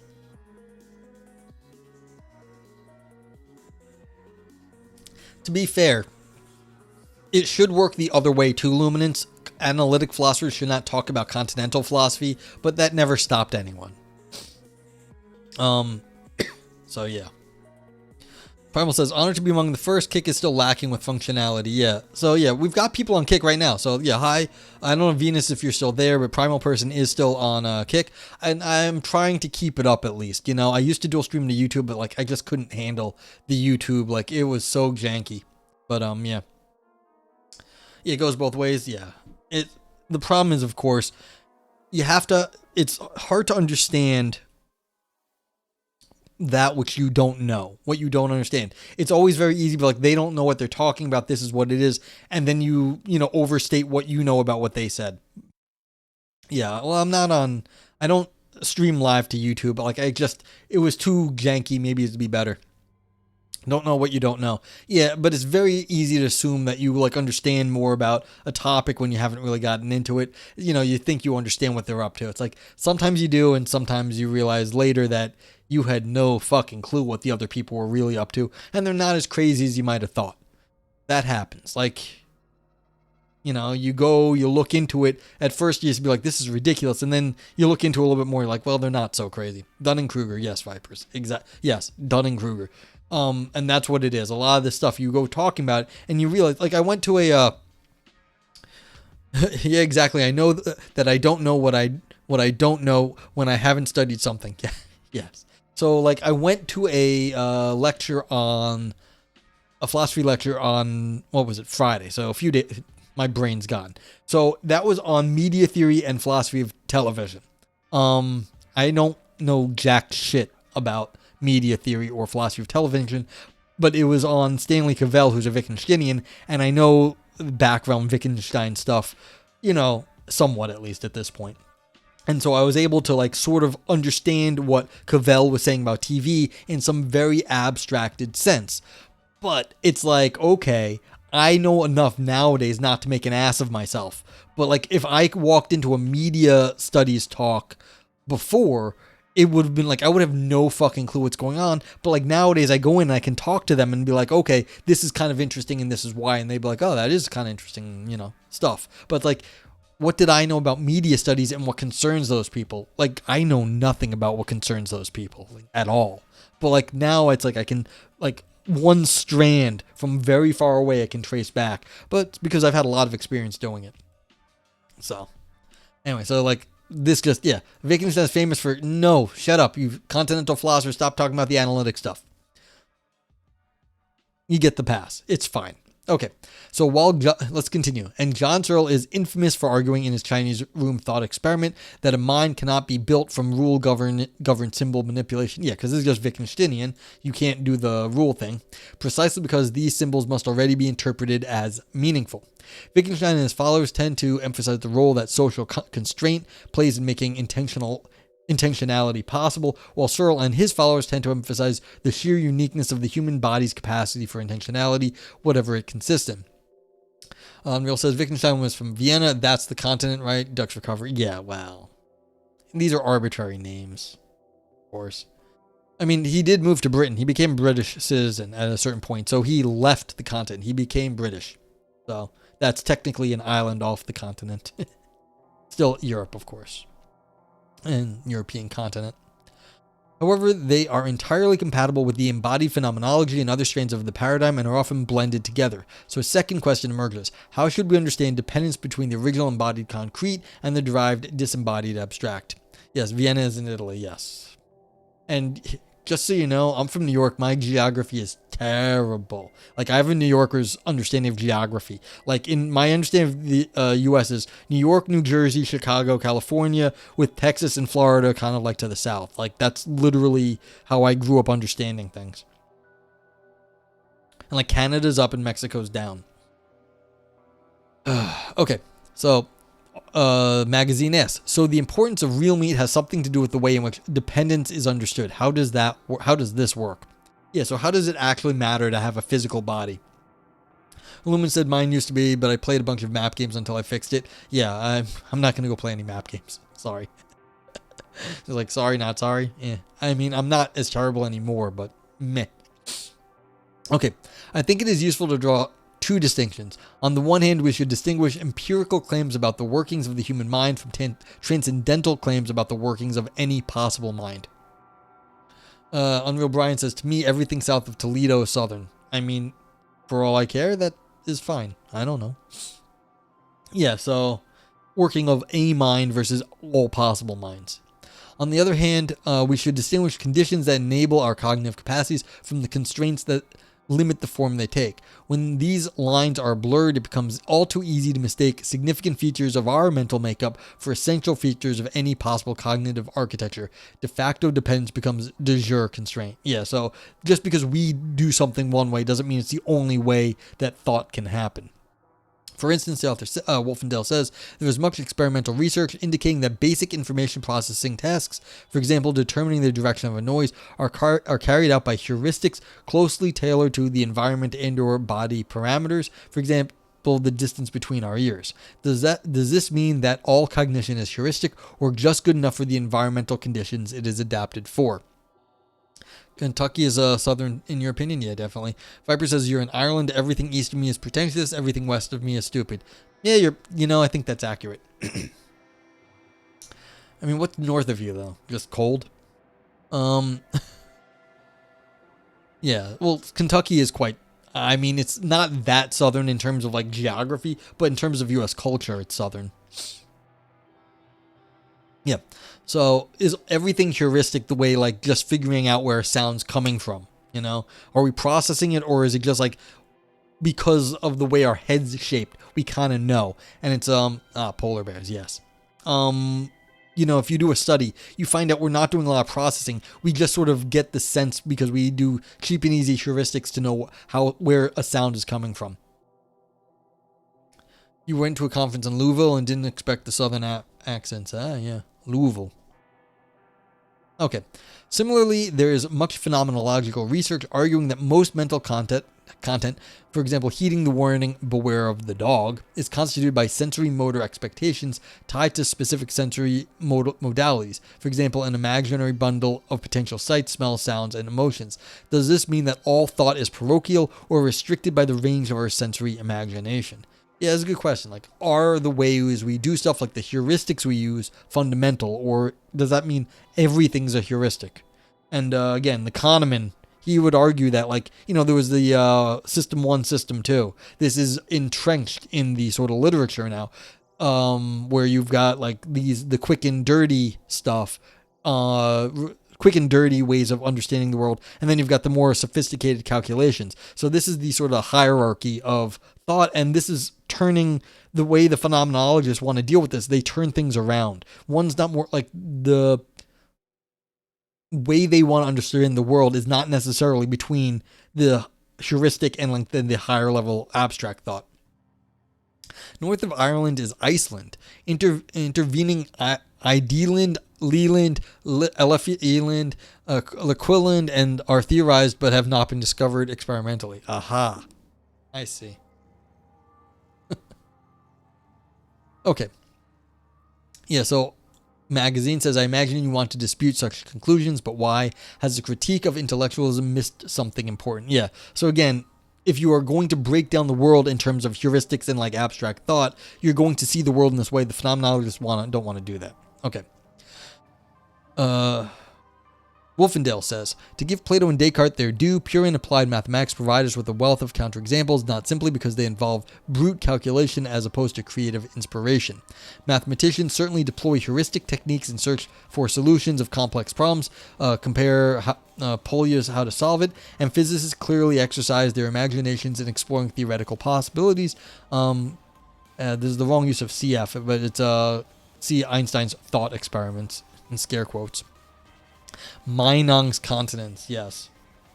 To be fair, it should work the other way too, Luminance. Analytic philosophers should not talk about continental philosophy, but that never stopped anyone. So yeah. Primal says, honored to be among the first. Kick is still lacking with functionality. Yeah. So yeah, we've got people on Kick right now. So yeah, hi. I don't know, Venus, if you're still there, but Primal Person is still on Kick. And I'm trying to keep it up at least. You know, I used to dual stream to YouTube, but like I just couldn't handle the YouTube. Like it was so janky. But yeah. Yeah, it goes both ways. Yeah. The problem is, of course, it's hard to understand that which you don't know, what you don't understand. It's always very easy, but like they don't know what they're talking about. This is what it is. And then you overstate what you know about what they said. Yeah. Well, I don't stream live to YouTube, but like it was too janky. Maybe it'd be better. Don't know what you don't know. Yeah, but it's very easy to assume that you like understand more about a topic when you haven't really gotten into it. You know, you think you understand what they're up to. It's like sometimes you do, and sometimes you realize later that you had no fucking clue what the other people were really up to, and they're not as crazy as you might have thought. That happens. Like, you know, you look into it. At first, you just be like, this is ridiculous. And then you look into it a little bit more. You're like, well, they're not so crazy. Dunning-Kruger. Yes, Vipers. Yes, Dunning-Kruger. And that's what it is. A lot of this stuff you go talking about it and you realize, like I went to a, yeah, exactly. I know that I don't know what I don't know when I haven't studied something. Yes. So like I went to a philosophy lecture on, what was it? Friday. So a few days, my brain's gone. So that was on media theory and philosophy of television. I don't know jack shit about media theory or philosophy of television, but it was on Stanley Cavell, who's a Wittgensteinian, and I know background Wittgenstein stuff, you know, somewhat at least at this point. And so I was able to like sort of understand what Cavell was saying about TV in some very abstracted sense. But it's like, okay, I know enough nowadays not to make an ass of myself. But like if I walked into a media studies talk before, it would have been like, I would have no fucking clue what's going on. But like nowadays I go in and I can talk to them and be like, okay, this is kind of interesting and this is why. And they'd be like, oh, that is kind of interesting, you know, stuff. But like, what did I know about media studies and what concerns those people? Like, I know nothing about what concerns those people like, at all. But like now it's like I can like one strand from very far away I can trace back. But it's because I've had a lot of experience doing it. So anyway, so like, this just, yeah. Wittgenstein is famous for, no, shut up, you continental philosophers, stop talking about the analytic stuff. You get the pass. It's fine. Okay, so let's continue. And John Searle is infamous for arguing in his Chinese room thought experiment that a mind cannot be built from rule governed symbol manipulation. Yeah, because this is just Wittgensteinian. You can't do the rule thing. Precisely because these symbols must already be interpreted as meaningful. Wittgenstein and his followers tend to emphasize the role that social constraint plays in making intentionality possible, while Searle and his followers tend to emphasize the sheer uniqueness of the human body's capacity for intentionality, whatever it consists in. Real says, Wittgenstein was from Vienna. That's the continent, right? Ducks Recovery. Yeah, well. These are arbitrary names, of course. I mean, he did move to Britain. He became a British citizen at a certain point, so he left the continent. He became British. So that's technically an island off the continent. Still Europe, of course. And European continent. However, they are entirely compatible with the embodied phenomenology and other strands of the paradigm and are often blended together. So a second question emerges. How should we understand dependence between the original embodied concrete and the derived disembodied abstract? Yes, Vienna is in Italy, yes. And just so you know, I'm from New York. My geography is terrible. Like, I have a New Yorker's understanding of geography. Like, in my understanding of the U.S. is New York, New Jersey, Chicago, California, with Texas and Florida kind of like to the south. Like, that's literally how I grew up understanding things. And, like, Canada's up and Mexico's down. Okay, so Magazine S. So the importance of real meat has something to do with the way in which dependence is understood. How does this work? Yeah, so how does it actually matter to have a physical body? Lumen said mine used to be, but I played a bunch of map games until I fixed it. Yeah, I'm not going to go play any map games. Sorry. It's like, sorry, not sorry. Yeah. I mean, I'm not as terrible anymore, but meh. Okay, I think it is useful to draw two distinctions. On the one hand, we should distinguish empirical claims about the workings of the human mind from transcendental claims about the workings of any possible mind. Unreal Brian says, to me, everything south of Toledo is southern. I mean, for all I care, that is fine. I don't know. Yeah, so working of a mind versus all possible minds. On the other hand, we should distinguish conditions that enable our cognitive capacities from the constraints that limit the form they take. When these lines are blurred, it becomes all too easy to mistake significant features of our mental makeup for essential features of any possible cognitive architecture. De facto dependence becomes de jure constraint. Yeah, so just because we do something one way doesn't mean it's the only way that thought can happen. For instance, the author Wolfendale says there is much experimental research indicating that basic information processing tasks, for example, determining the direction of a noise, are carried out by heuristics closely tailored to the environment and/or body parameters. For example, the distance between our ears. Does this mean that all cognition is heuristic, or just good enough for the environmental conditions it is adapted for? Kentucky is southern, in your opinion? Yeah, definitely. Viper says, you're in Ireland. Everything east of me is pretentious. Everything west of me is stupid. Yeah, I think that's accurate. I mean, what's north of you, though? Just cold? Yeah, well, Kentucky is quite... I mean, it's not that southern in terms of, like, geography, but in terms of U.S. culture, it's southern. Yeah. So is everything heuristic the way, like, just figuring out where a sound's coming from, Are we processing it, or is it just, like, because of the way our head's shaped, we kind of know? And it's, polar bears, yes. If you do a study, you find out we're not doing a lot of processing. We just sort of get the sense because we do cheap and easy heuristics to know where a sound is coming from. You went to a conference in Louisville and didn't expect the southern accents. Yeah. Louisville. Okay. Similarly, there is much phenomenological research arguing that most mental content, for example, heeding the warning, beware of the dog, is constituted by sensory motor expectations tied to specific sensory modalities. For example, an imaginary bundle of potential sights, smells, sounds, and emotions. Does this mean that all thought is parochial or restricted by the range of our sensory imagination? Yeah, that's a good question. Like, are the ways we do stuff, like the heuristics we use, fundamental, or does that mean everything's a heuristic? And again, the Kahneman, he would argue that, like, there was the System 1, System 2. This is entrenched in the sort of literature now, where you've got, like, the quick and dirty stuff, quick and dirty ways of understanding the world, and then you've got the more sophisticated calculations. So this is the sort of hierarchy of thought, and this is turning the way the phenomenologists want to deal with this. They turn things around. One's not more like the way they want to understand the world is not necessarily between the heuristic and like the higher level abstract thought. North of Ireland is Iceland. Intervening Ideland, Leland, Eland, Laquiland, and are theorized but have not been discovered experimentally. Aha. I see. Okay. Yeah, so Magazine says, I imagine you want to dispute such conclusions, but why? Has the critique of intellectualism missed something important? Yeah, so again, if you are going to break down the world in terms of heuristics and like abstract thought, you're going to see the world in this way. The phenomenologists don't want to do that. Okay. Wolfendale says, to give Plato and Descartes their due, pure and applied mathematics provide us with a wealth of counterexamples, not simply because they involve brute calculation as opposed to creative inspiration. Mathematicians certainly deploy heuristic techniques in search for solutions of complex problems, compare Polia's how to solve it, and physicists clearly exercise their imaginations in exploring theoretical possibilities. This is the wrong use of CF, but it's see Einstein's thought experiments in scare quotes. Meinong's continents, yes.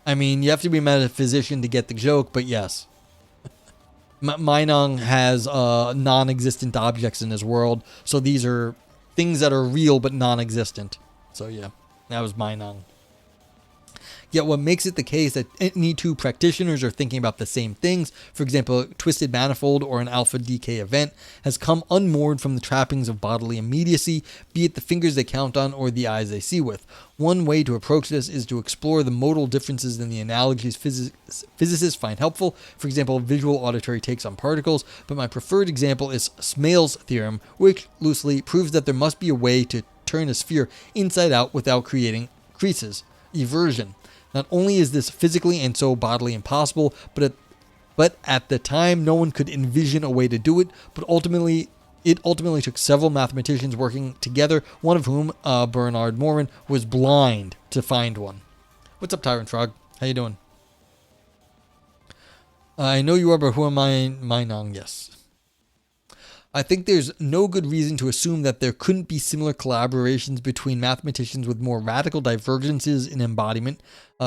I mean, you have to be a metaphysician to get the joke, but yes. Meinong has non-existent objects in his world, so these are things that are real but non-existent. So yeah, that was Meinong. Yet what makes it the case that any two practitioners are thinking about the same things, for example, a twisted manifold or an alpha decay event, has come unmoored from the trappings of bodily immediacy, be it the fingers they count on or the eyes they see with. One way to approach this is to explore the modal differences in the analogies physicists find helpful, for example, visual auditory takes on particles, but my preferred example is Smale's theorem, which loosely proves that there must be a way to turn a sphere inside out without creating creases, eversion. Not only is this physically and so bodily impossible, but at the time no one could envision a way to do it, but it ultimately took several mathematicians working together, one of whom, Bernard Morin, was blind to find one. What's up, Tyrant Frog? How you doing? I know you are, but who am I? Mainong, yes. I think there's no good reason to assume that there couldn't be similar collaborations between mathematicians with more radical divergences in embodiment,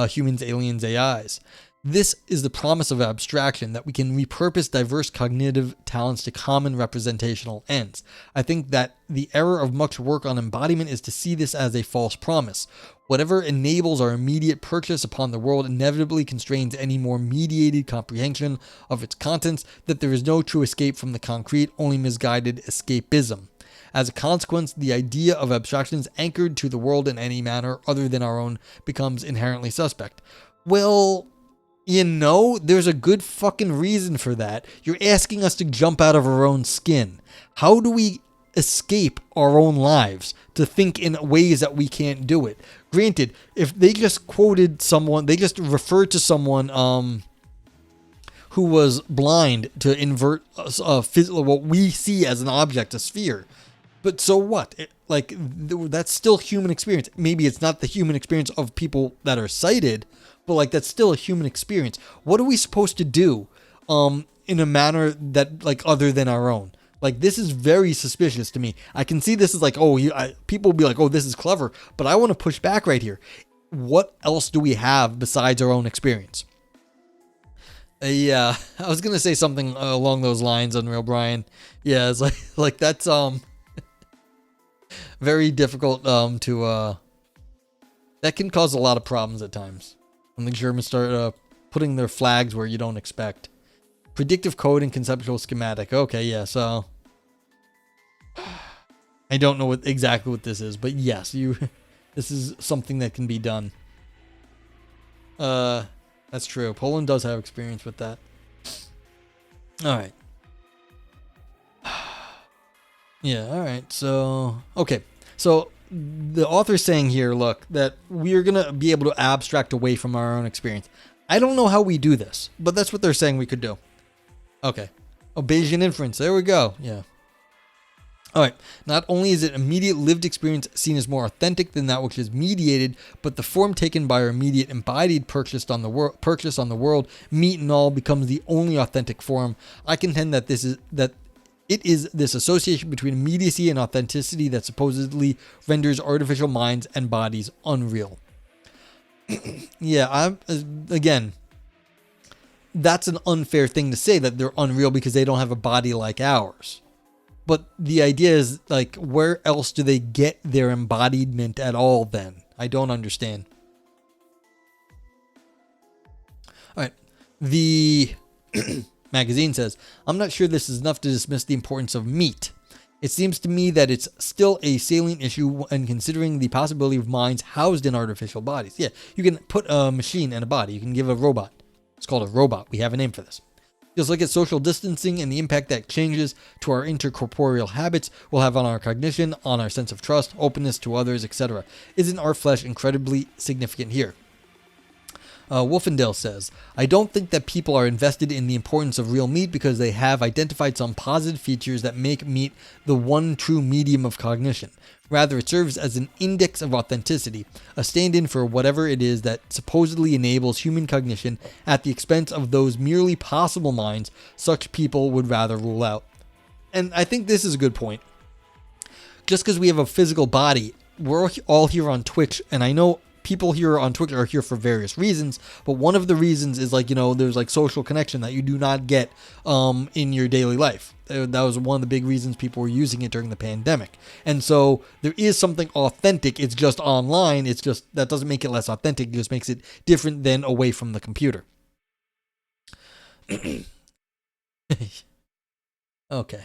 humans, aliens, AIs. This is the promise of abstraction, that we can repurpose diverse cognitive talents to common representational ends. I think that the error of much work on embodiment is to see this as a false promise. Whatever enables our immediate purchase upon the world inevitably constrains any more mediated comprehension of its contents, that there is no true escape from the concrete, only misguided escapism. As a consequence, the idea of abstractions anchored to the world in any manner other than our own becomes inherently suspect. Well, you know, there's a good fucking reason for that. You're asking us to jump out of our own skin. How do we escape our own lives to think in ways that we can't do it? Granted, if they just quoted someone, they just referred to someone who was blind to invert what we see as an object, a sphere. But so what? That's still human experience. Maybe it's not the human experience of people that are sighted, but that's still a human experience. What are we supposed to do in a manner that other than our own? This is very suspicious to me. I can see this as people will be like, oh, this is clever, but I want to push back right here. What else do we have besides our own experience? Yeah, I was gonna say something along those lines, Unreal Brian. Yeah, it's like that's very difficult to that can cause a lot of problems at times when the Germans start putting their flags where you don't expect. Predictive code and conceptual schematic. Okay, yeah, so I don't know exactly what this is, but yes, this is something that can be done. That's true. Poland does have experience with that. All right. Yeah, all right. So, okay. So the author's saying here, look, that we're going to be able to abstract away from our own experience. I don't know how we do this, but that's what they're saying we could do. Okay. Bayesian inference. There we go. Yeah. All right. Not only is it immediate lived experience seen as more authentic than that which is mediated, but the form taken by our immediate embodied purchase on the world, meat and all, becomes the only authentic form. I contend that it is this association between immediacy and authenticity that supposedly renders artificial minds and bodies unreal. Yeah, again, that's an unfair thing to say, that they're unreal because they don't have a body like ours. But the idea is, where else do they get their embodiment at all then? I don't understand. All right. The magazine says, I'm not sure this is enough to dismiss the importance of meat. It seems to me that it's still a salient issue when considering the possibility of minds housed in artificial bodies. Yeah, you can put a machine in a body. You can give a robot. It's called a robot. We have a name for this. Just look at social distancing and the impact that changes to our intercorporeal habits will have on our cognition, on our sense of trust, openness to others, etc. Isn't our flesh incredibly significant here? Wolfendale says, I don't think that people are invested in the importance of real meat because they have identified some positive features that make meat the one true medium of cognition. Rather, it serves as an index of authenticity, a stand-in for whatever it is that supposedly enables human cognition at the expense of those merely possible minds such people would rather rule out. And I think this is a good point. Just because we have a physical body, we're all here on Twitch, and I know people here on Twitch are here for various reasons, but one of the reasons is like, there's like social connection that you do not get in your daily life. That was one of the big reasons people were using it during the pandemic. And so there is something authentic. It's just online. It's just, that doesn't make it less authentic. It just makes it different than away from the computer. Okay.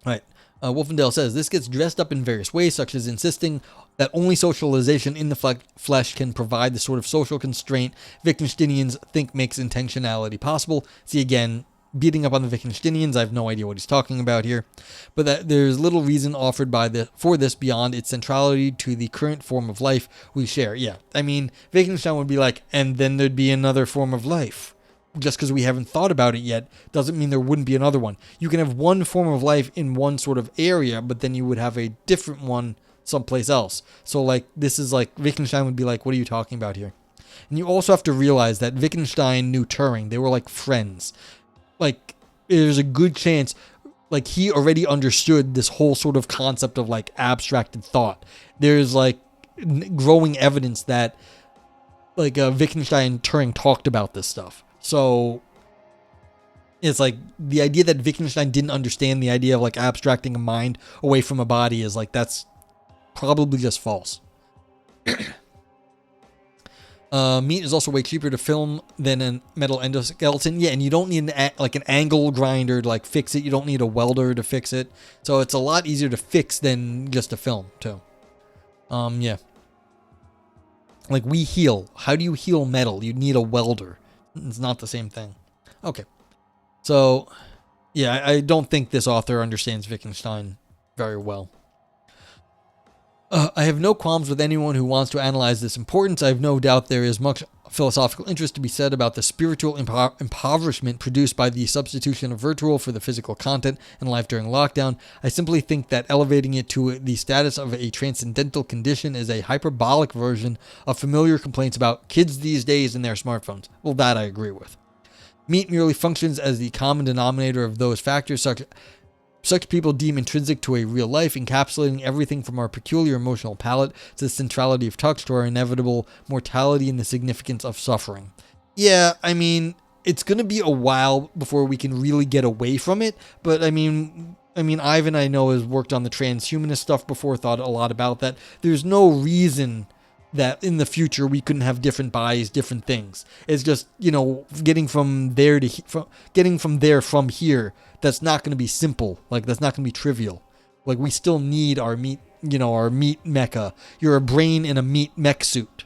All right. Wolfendale says, this gets dressed up in various ways, such as insisting that only socialization in the flesh can provide the sort of social constraint Wittgensteinians think makes intentionality possible. See, again, beating up on the Wittgensteinians, I have no idea what he's talking about here. But that there's little reason offered for this beyond its centrality to the current form of life we share. Yeah, I mean, Wittgenstein would be like, and then there'd be another form of life. Just because we haven't thought about it yet doesn't mean there wouldn't be another one. You can have one form of life in one sort of area, but then you would have a different one someplace else. So like, this is like, Wittgenstein would be like, what are you talking about here? And you also have to realize that Wittgenstein knew Turing. They were like friends. Like, there's a good chance, like, he already understood this whole sort of concept of like abstracted thought. There's like growing evidence that like Wittgenstein and Turing talked about this stuff. So it's like the idea that Wittgenstein didn't understand the idea of like abstracting a mind away from a body is like, that's probably just false. Meat is also way cheaper to film than a metal endoskeleton. Yeah, and you don't need an angle grinder to like fix it. You don't need a welder to fix it. So it's a lot easier to fix than just to film too. Yeah. Like we heal. How do you heal metal? You need a welder. It's not the same thing. Okay. So, yeah, I don't think this author understands Wittgenstein very well. I have no qualms with anyone who wants to analyze this importance. I have no doubt there is much philosophical interest to be said about the spiritual impoverishment produced by the substitution of virtual for the physical content in life during lockdown. I simply think that elevating it to the status of a transcendental condition is a hyperbolic version of familiar complaints about kids these days and their smartphones. Well, that I agree with. Meat merely functions as the common denominator of those factors such people deem intrinsic to a real life, encapsulating everything from our peculiar emotional palate to the centrality of touch to our inevitable mortality and the significance of suffering. Yeah, I mean, it's going to be a while before we can really get away from it, but I mean, Ivan, I know, has worked on the transhumanist stuff before, thought a lot about that. There's no reason that in the future we couldn't have different bodies, different things. It's just, getting from there from here. That's not going to be simple. Like, that's not going to be trivial. Like, we still need our meat, our meat mecha. You're a brain in a meat mech suit.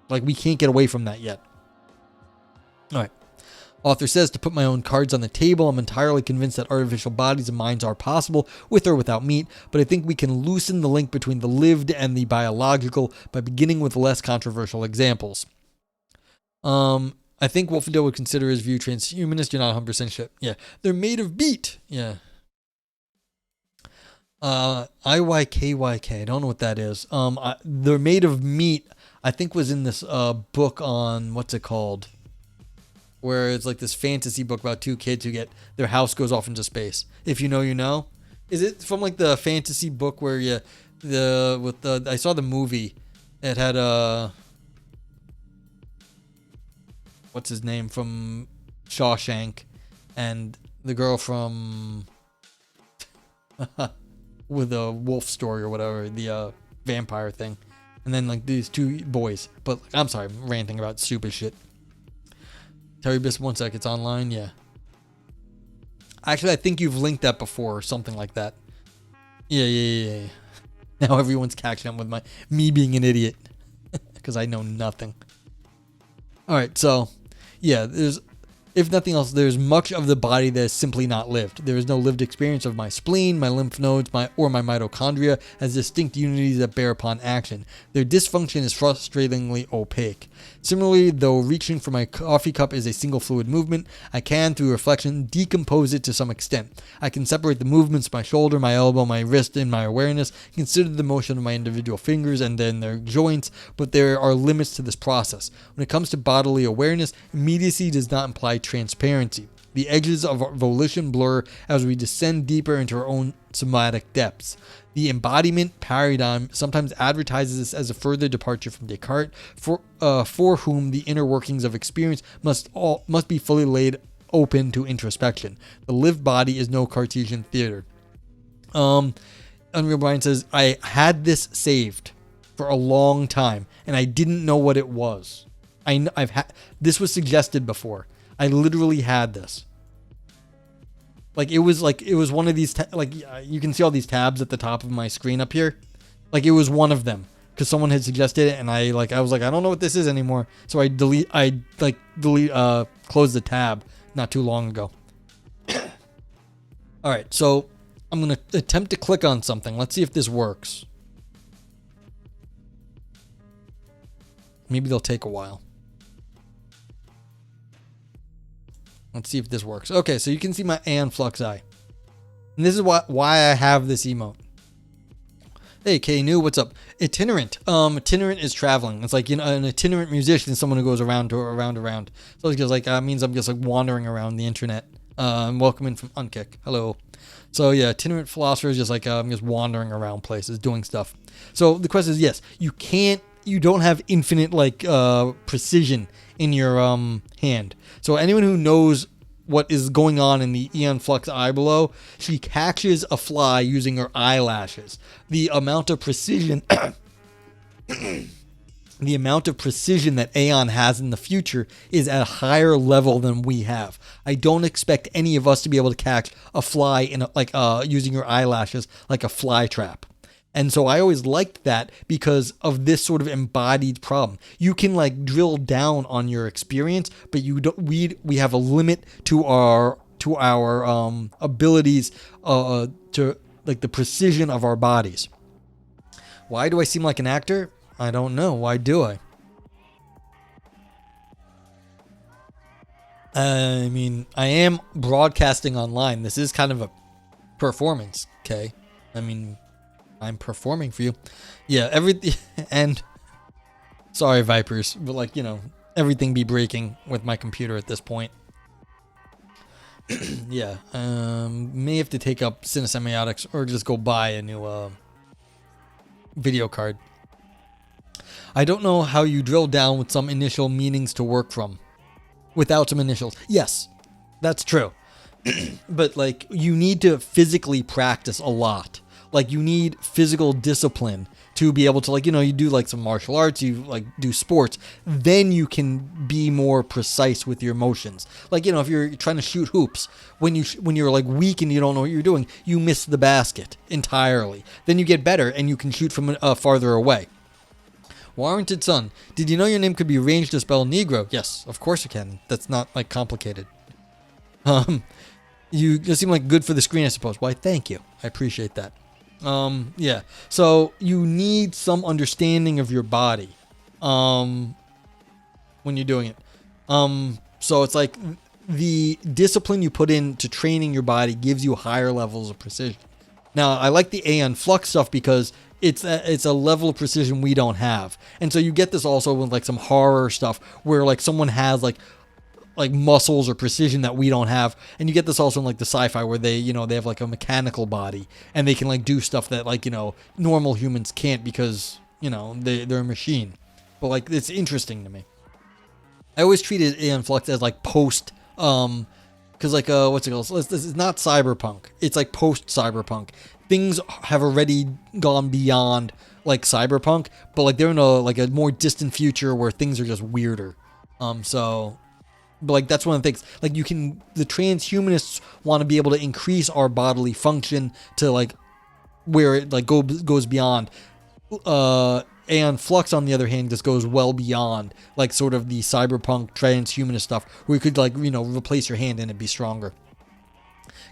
Like, we can't get away from that yet. All right. Author says, to put my own cards on the table, I'm entirely convinced that artificial bodies and minds are possible with or without meat, but I think we can loosen the link between the lived and the biological by beginning with less controversial examples. I think Wolfendale would consider his view transhumanist. You're not 100% sure. Yeah. They're made of meat. Yeah. IYKYK. I don't know what that is. They're made of meat, I think was in this book on, what's it called? Where it's like this fantasy book about two kids who get, their house goes off into space. If you know, you know. Is it from like the fantasy book where I saw the movie. It had what's his name from Shawshank and the girl from with a wolf story or whatever, the vampire thing. And then like these two boys. But I'm sorry, I'm ranting about stupid shit. Terry Bisp, 1 sec, it's online, yeah. Actually, I think you've linked that before or something like that. Yeah. Now everyone's catching up with me being an idiot. Because I know nothing. Alright, so, yeah, if nothing else, there's much of the body that is simply not lived. There is no lived experience of my spleen, my lymph nodes, or my mitochondria as distinct unities that bear upon action. Their dysfunction is frustratingly opaque. Similarly, though reaching for my coffee cup is a single fluid movement, I can, through reflection, decompose it to some extent. I can separate the movements of my shoulder, my elbow, my wrist in my awareness, consider the motion of my individual fingers and then their joints, but there are limits to this process. When it comes to bodily awareness, immediacy does not imply transparency. The edges of our volition blur as we descend deeper into our own somatic depths. The embodiment paradigm sometimes advertises this as a further departure from Descartes, for whom the inner workings of experience must be fully laid open to introspection. The lived body is no Cartesian theater. Unreal Brian says, I had this saved for a long time, and I didn't know what it was. This was suggested before. I literally had this. It was one of these, you can see all these tabs at the top of my screen up here. It was one of them because someone had suggested it, and I was like, I don't know what this is anymore. So I closed the tab not too long ago. All right, so I'm going to attempt to click on something. Let's see if this works. Maybe they'll take a while. Let's see if this works. Okay, so you can see my Aeon Flux eye. And this is why I have this emote. Hey, K-New, what's up? Itinerant. Itinerant is traveling. It's like, an itinerant musician is someone who goes around. So it's just means I'm just wandering around the internet. Welcome in from Unkick. Hello. So yeah, itinerant philosopher is just I'm just wandering around places, doing stuff. So the question is, yes, you don't have infinite precision in your hand. So anyone who knows what is going on in the Aeon Flux eye below, she catches a fly using her eyelashes. The amount of precision that Aeon has in the future is at a higher level than we have. I don't expect any of us to be able to catch a fly in using your eyelashes like a fly trap. And so I always liked that because of this sort of embodied problem. You can drill down on your experience, but we have a limit to our abilities to the precision of our bodies. Why do I seem like an actor? I don't know. Why do I? I mean, I am broadcasting online. This is kind of a performance, okay? I mean, I'm performing for you. Yeah, and sorry, Vipers, but everything be breaking with my computer at this point. Yeah, may have to take up Cinesemiotics or just go buy a new video card. I don't know how you drill down with some initial meanings to work from. Without some initials. Yes, that's true. But you need to physically practice a lot. You need physical discipline to be able to you do some martial arts, you do sports, then you can be more precise with your motions. If you're trying to shoot hoops, when you're weak and you don't know what you're doing, you miss the basket entirely. Then you get better and you can shoot from farther away. Warranted Son, did you know your name could be arranged to spell Negro? Yes, of course you can. That's not complicated. You just seem good for the screen, I suppose. Why, thank you. I appreciate that. Yeah. So you need some understanding of your body when you're doing it. So it's the discipline you put into training your body gives you higher levels of precision. Now, I like the Aeon Flux stuff because it's a level of precision we don't have. And so you get this also with some horror stuff where someone has muscles or precision that we don't have. And you get this also in the sci-fi where they have a mechanical body and they can do stuff that normal humans can't because they're a machine. But it's interesting to me. I always treated Aeon Flux as post because what's it called? This is not cyberpunk. It's post cyberpunk. Things have already gone beyond cyberpunk, but they're in a more distant future where things are just weirder. But that's one of the things. The transhumanists want to be able to increase our bodily function to where it goes beyond. Aeon Flux, on the other hand, just goes well beyond sort of the cyberpunk transhumanist stuff, where you could replace your hand and it'd be stronger.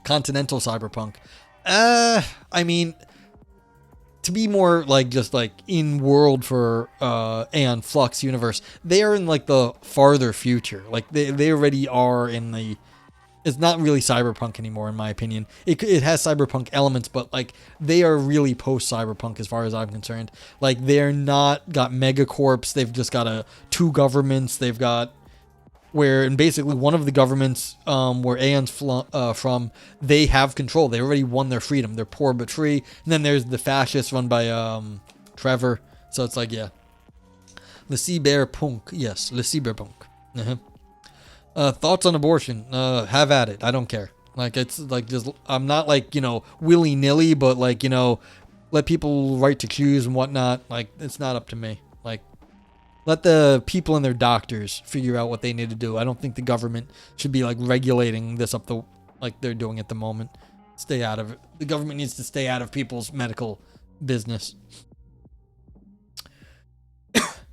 Continental cyberpunk. I mean, to be more just in world for Aeon Flux universe, they are in the farther future. They already are in the. It's not really cyberpunk anymore, in my opinion. It has cyberpunk elements, but they are really post cyberpunk as far as I'm concerned. They're not got megacorps. They've just got two governments. They've got where and basically one of the governments where Aeon's from, they have control. They already won their freedom. They're poor but free. And then there's the fascists run by Trevor. So it's like, yeah. Le Cyberpunk. Yes, Le Cyberpunk. Thoughts on abortion? Have at it. I don't care. Like, it's like, just, I'm not like, willy-nilly, but like, let people right to choose and whatnot. Like, it's not up to me. Like, let the people and their doctors figure out what they need to do. I don't think the government should be like regulating this up the like they're doing at the moment. Stay out of it. The government needs to stay out of people's medical business.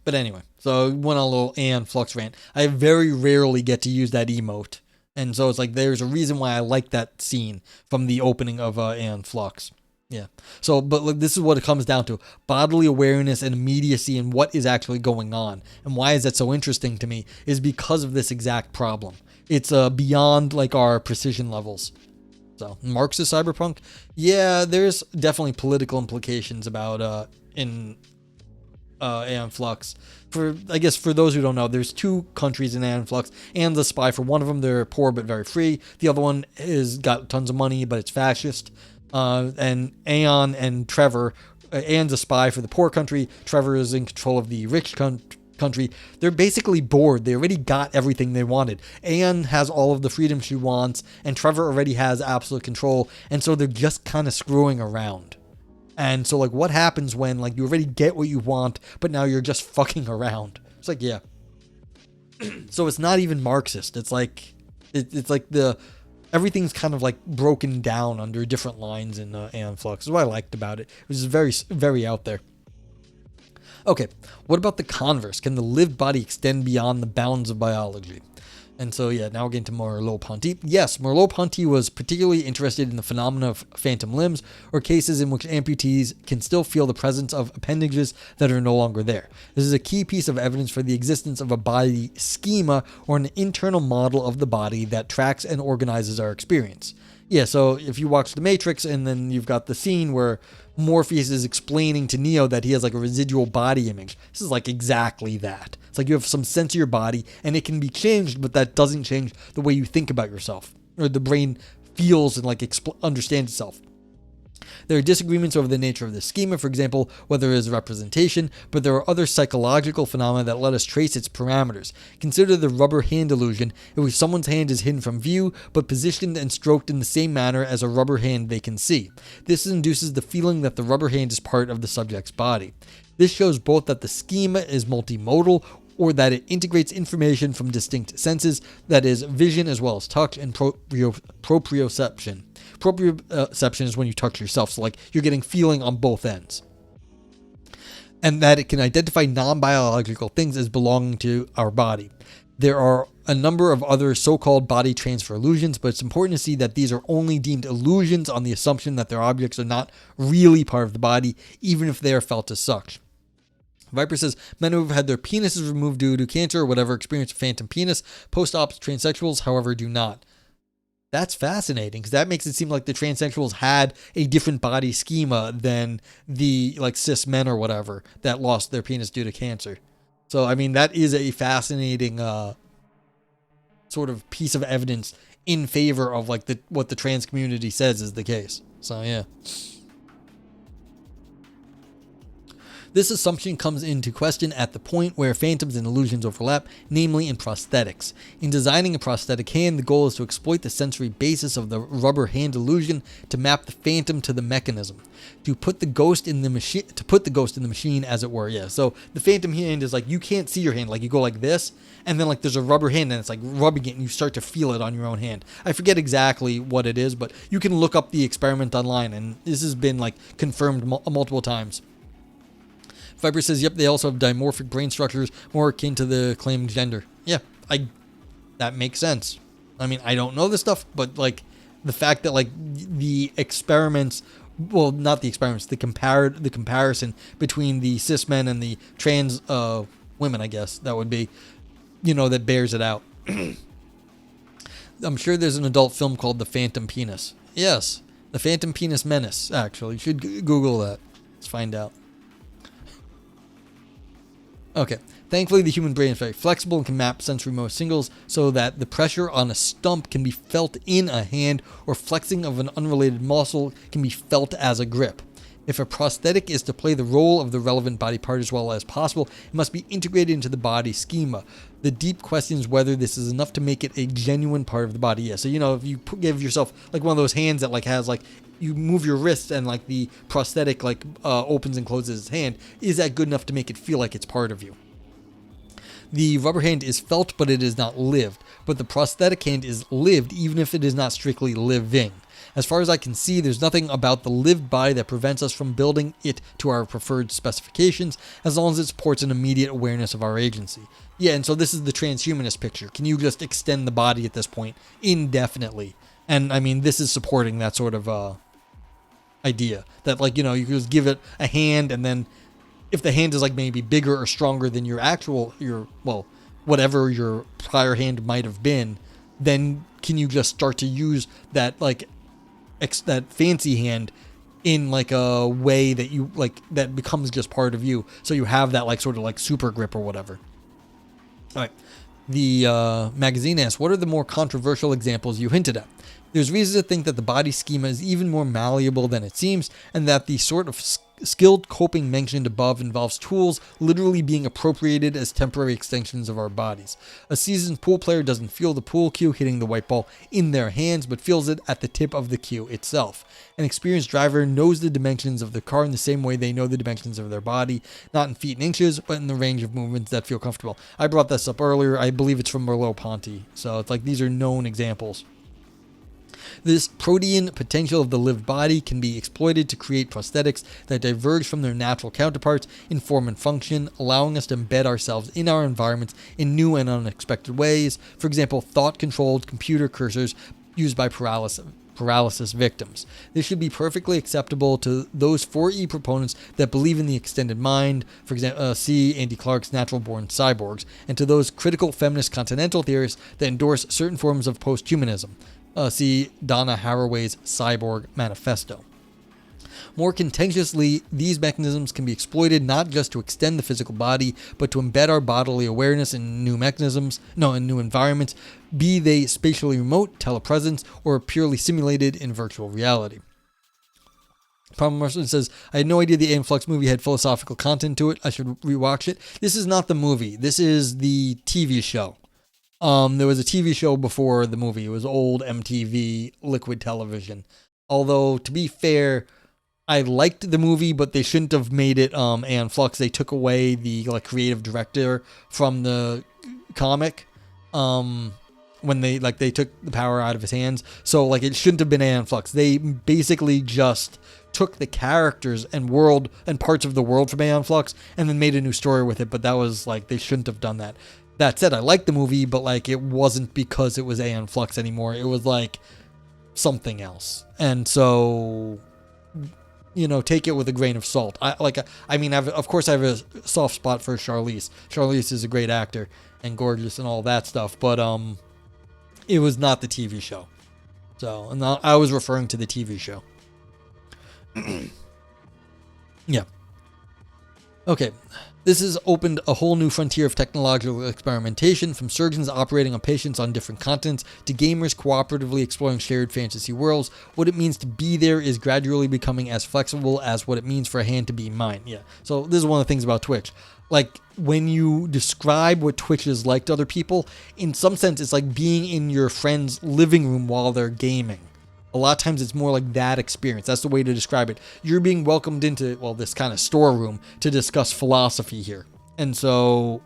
But anyway, so I went on a little Aeon Flux rant. I very rarely get to use that emote. And so it's like there's a reason why I like that scene from the opening of Aeon Flux. Yeah. So, but look, this is what it comes down to. Bodily awareness and immediacy and what is actually going on. And why is that so interesting to me is because of this exact problem. It's beyond like our precision levels. So, Marxist cyberpunk? Yeah, there's definitely political implications about in Aeon Flux. I guess for those who don't know, there's two countries in Aeon Flux. Aeon's a spy for one of them. They're poor but very free. The other one is got tons of money, but it's fascist. And Aeon and Trevor, Aeon's a spy for the poor country. Trevor is in control of the rich country. They're basically bored. They already got everything they wanted. Aeon has all of the freedom she wants, and Trevor already has absolute control. And so they're just kind of screwing around. And so, like, what happens when, like, you already get what you want, but now you're just fucking around? It's like, yeah. So it's not even Marxist. It's like, it's like everything's kind of like broken down under different lines in Aeon Flux. That's what I liked about it. It was very, very out there. Okay, what about the converse? Can the lived body extend beyond the bounds of biology? And so, yeah, now we're getting to Merleau-Ponty. Yes, Merleau-Ponty was particularly interested in the phenomena of phantom limbs, or cases in which amputees can still feel the presence of appendages that are no longer there. This is a key piece of evidence for the existence of a body schema, or an internal model of the body that tracks and organizes our experience. Yeah, so if you watch The Matrix, and then you've got the scene where Morpheus is explaining to Neo that he has like a residual body image. This is like exactly that. It's like you have some sense of your body and it can be changed, but that doesn't change the way you think about yourself, or the brain feels and like understands itself. There are disagreements over the nature of the schema, for example, whether it is representation, but there are other psychological phenomena that let us trace its parameters. Consider the rubber hand illusion, in which someone's hand is hidden from view, but positioned and stroked in the same manner as a rubber hand they can see. This induces the feeling that the rubber hand is part of the subject's body. This shows both that the schema is multimodal, or that it integrates information from distinct senses, that is, vision as well as touch and proprioception. Proprioception is when you touch yourself, so like you're getting feeling on both ends. And that it can identify non-biological things as belonging to our body. There are a number of other so-called body transfer illusions, but it's important to see that these are only deemed illusions on the assumption that their objects are not really part of the body, even if they are felt as such. Viper says, men who have had their penises removed due to cancer or whatever experience a phantom penis. Post-op transsexuals, however, do not. That's fascinating, because that makes it seem like the transsexuals had a different body schema than the like cis men or whatever that lost their penis due to cancer. So, I mean, that is a fascinating sort of piece of evidence in favor of like what the trans community says is the case. So, yeah. This assumption comes into question at the point where phantoms and illusions overlap, namely in prosthetics. In designing a prosthetic hand, the goal is to exploit the sensory basis of the rubber hand illusion to map the phantom to the mechanism. To put the ghost in the machine, as it were. Yeah. So the phantom hand is like you can't see your hand, like you go like this, and then like there's a rubber hand and it's like rubbing it and you start to feel it on your own hand. I forget exactly what it is, but you can look up the experiment online, and this has been like confirmed multiple times. Viper says, yep, they also have dimorphic brain structures more akin to the claimed gender. Yeah, that makes sense. I mean, I don't know this stuff, but like the fact that like the experiments, well, not the experiments, the comparison between the cis men and the trans women, I guess that would be, that bears it out. I'm sure there's an adult film called The Phantom Penis. Yes, The Phantom Penis Menace, actually. You should Google that. Let's find out. Okay. Thankfully, the human brain is very flexible and can map sensory motor signals so that the pressure on a stump can be felt in a hand, or flexing of an unrelated muscle can be felt as a grip. If a prosthetic is to play the role of the relevant body part as well as possible, it must be integrated into the body schema. The deep question is whether this is enough to make it a genuine part of the body. Yeah, so if you give yourself like one of those hands that like has like you move your wrist and like the prosthetic like opens and closes its hand, is that good enough to make it feel like it's part of you? The rubber hand is felt, but it is not lived. But the prosthetic hand is lived, even if it is not strictly living. As far as I can see, there's nothing about the lived body that prevents us from building it to our preferred specifications, as long as it supports an immediate awareness of our agency. Yeah, and so this is the transhumanist picture. Can you just extend the body at this point indefinitely? And I mean, this is supporting that sort of idea that like, you can just give it a hand, and then if the hand is like maybe bigger or stronger than whatever your prior hand might have been, then can you just start to use that like that fancy hand in like a way that you like that becomes just part of you, so you have that like sort of like super grip or whatever. All right. The magazine asks, what are the more controversial examples you hinted at? There's reason to think that the body schema is even more malleable than it seems, and that the sort of skilled coping mentioned above involves tools literally being appropriated as temporary extensions of our bodies. A seasoned pool player doesn't feel the pool cue hitting the white ball in their hands, but feels it at the tip of the cue itself. An experienced driver knows the dimensions of the car in the same way they know the dimensions of their body, not in feet and inches, but in the range of movements that feel comfortable. I brought this up earlier. I believe it's from Merleau-Ponty. So it's like these are known examples. This protean potential of the lived body can be exploited to create prosthetics that diverge from their natural counterparts in form and function, allowing us to embed ourselves in our environments in new and unexpected ways. For example, thought-controlled computer cursors used by paralysis victims. This should be perfectly acceptable to those 4E proponents that believe in the extended mind, for example, see Andy Clark's Natural-Born Cyborgs, and to those critical feminist continental theorists that endorse certain forms of posthumanism. See Donna Haraway's Cyborg Manifesto. More contentiously, these mechanisms can be exploited not just to extend the physical body, but to embed our bodily awareness in new environments, be they spatially remote, telepresence, or purely simulated in virtual reality. Palmer Mercer says, I had no idea the Aeon Flux movie had philosophical content to it. I should rewatch it. This is not the movie. This is the TV show. There was a TV show before the movie. It was old MTV Liquid Television. Although, to be fair, I liked the movie, but they shouldn't have made it Aeon Flux. They took away the creative director from the comic when they took the power out of his hands. So it shouldn't have been Aeon Flux. They basically just took the characters and world and parts of the world from Aeon Flux and then made a new story with it. But that was they shouldn't have done that. That said, I liked the movie, but it wasn't because it was Aeon Flux anymore. It was something else. And so, take it with a grain of salt. Of course I have a soft spot for Charlize. Charlize is a great actor and gorgeous and all that stuff, but it was not the TV show. So, and I was referring to the TV show. Yeah. Okay. This has opened a whole new frontier of technological experimentation, from surgeons operating on patients on different continents to gamers cooperatively exploring shared fantasy worlds. What it means to be there is gradually becoming as flexible as what it means for a hand to be mine. Yeah. So this is one of the things about Twitch. When you describe what Twitch is like to other people, in some sense, it's like being in your friend's living room while they're gaming. A lot of times it's more like that experience. That's the way to describe it. You're being welcomed into, this kind of storeroom to discuss philosophy here. And so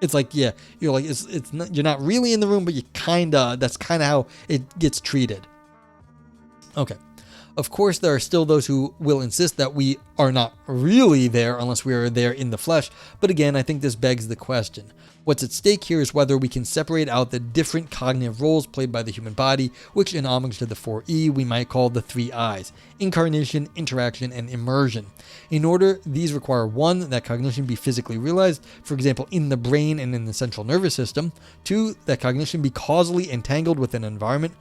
it's you're not really in the room, but that's kind of how it gets treated. Okay. Of course, there are still those who will insist that we are not really there unless we are there in the flesh. But again, I think this begs the question. What's at stake here is whether we can separate out the different cognitive roles played by the human body, which in homage to the 4E, we might call the 3 I's: incarnation, interaction, and immersion. In order, these require 1, that cognition be physically realized, for example, in the brain and in the central nervous system; 2, that cognition be causally entangled with an environment,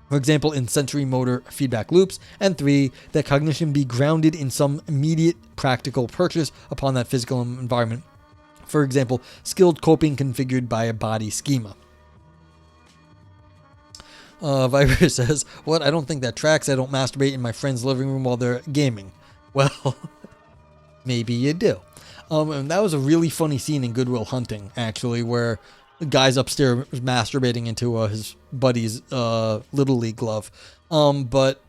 for example, in sensory motor feedback loops, and 3, that cognition be grounded in some immediate practical purchase upon that physical environment. For example, skilled coping configured by a body schema. Viper says, what? I don't think that tracks. I don't masturbate in my friend's living room while they're gaming. Well, maybe you do. And that was a really funny scene in Good Will Hunting, actually, where the guy's upstairs masturbating into his buddy's Little League glove. But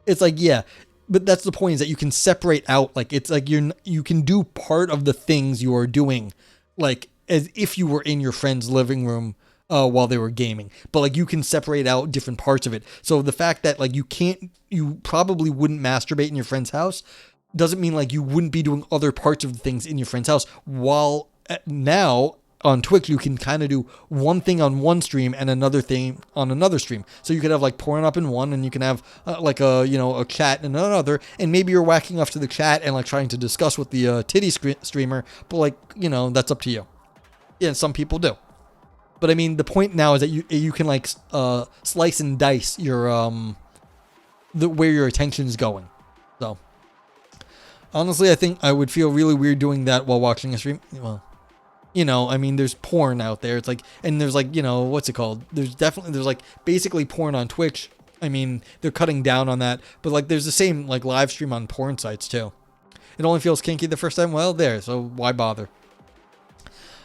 it's like, yeah, but that's the point, is that you can separate out, like, it's like you can do part of the things you are doing, like, as if you were in your friend's living room while they were gaming, but like you can separate out different parts of it. So the fact that like you probably wouldn't masturbate in your friend's house doesn't mean like you wouldn't be doing other parts of the things in your friend's house. While now on Twitch, you can kind of do one thing on one stream and another thing on another stream. So you could have like porn up in one, and you can have like a chat in another, and maybe you're whacking off to the chat and like trying to discuss with the titty streamer, but like, that's up to you. Yeah, some people do. But I mean, the point now is that you can like slice and dice your where your attention is going. So honestly, I think I would feel really weird doing that while watching a stream. Well, I mean, there's porn out there. It's like, and there's like, what's it called? There's like basically porn on Twitch. I mean, they're cutting down on that, but like there's the same like live stream on porn sites too. It only feels kinky the first time. Well, there. So why bother?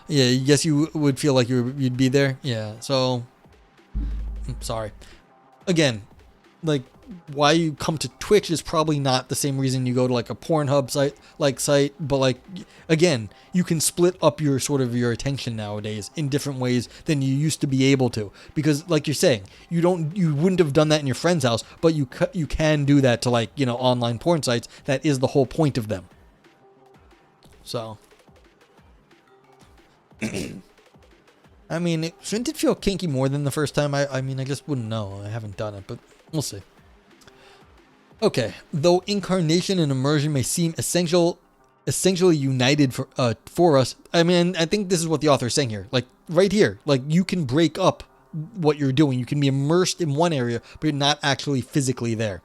Yeah, I guess you would feel like you'd be there. Yeah, so I'm sorry. Again, like why you come to Twitch is probably not the same reason you go to like a Pornhub site, but like again, you can split up your your attention nowadays in different ways than you used to be able to, because like you're saying, you wouldn't have done that in your friend's house, but you can do that to like, online porn sites. That is the whole point of them. So I mean, shouldn't it feel kinky more than the first time? I mean, I just wouldn't know. I haven't done it, but we'll see. Okay, though incarnation and immersion may seem essentially united for us, I mean, I think this is what the author is saying here. Like right here, like you can break up what you're doing. You can be immersed in one area, but you're not actually physically there.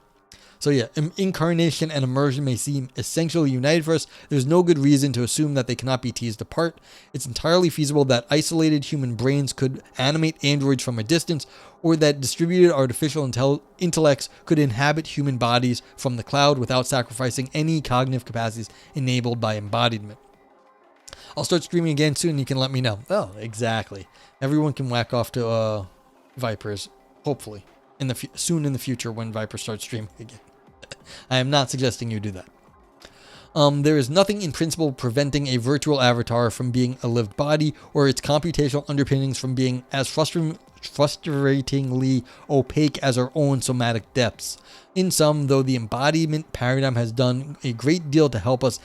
So yeah, incarnation and immersion may seem essentially united for us. There's no good reason to assume that they cannot be teased apart. It's entirely feasible that isolated human brains could animate androids from a distance, or that distributed artificial intellects could inhabit human bodies from the cloud without sacrificing any cognitive capacities enabled by embodiment. I'll start streaming again soon. You can let me know. Oh, exactly. Everyone can whack off to Vipers, hopefully, soon in the future when Viper starts streaming again. I am not suggesting you do that. There is nothing in principle preventing a virtual avatar from being a lived body, or its computational underpinnings from being as frustratingly opaque as our own somatic depths. In sum, though the embodiment paradigm has done a great deal to help us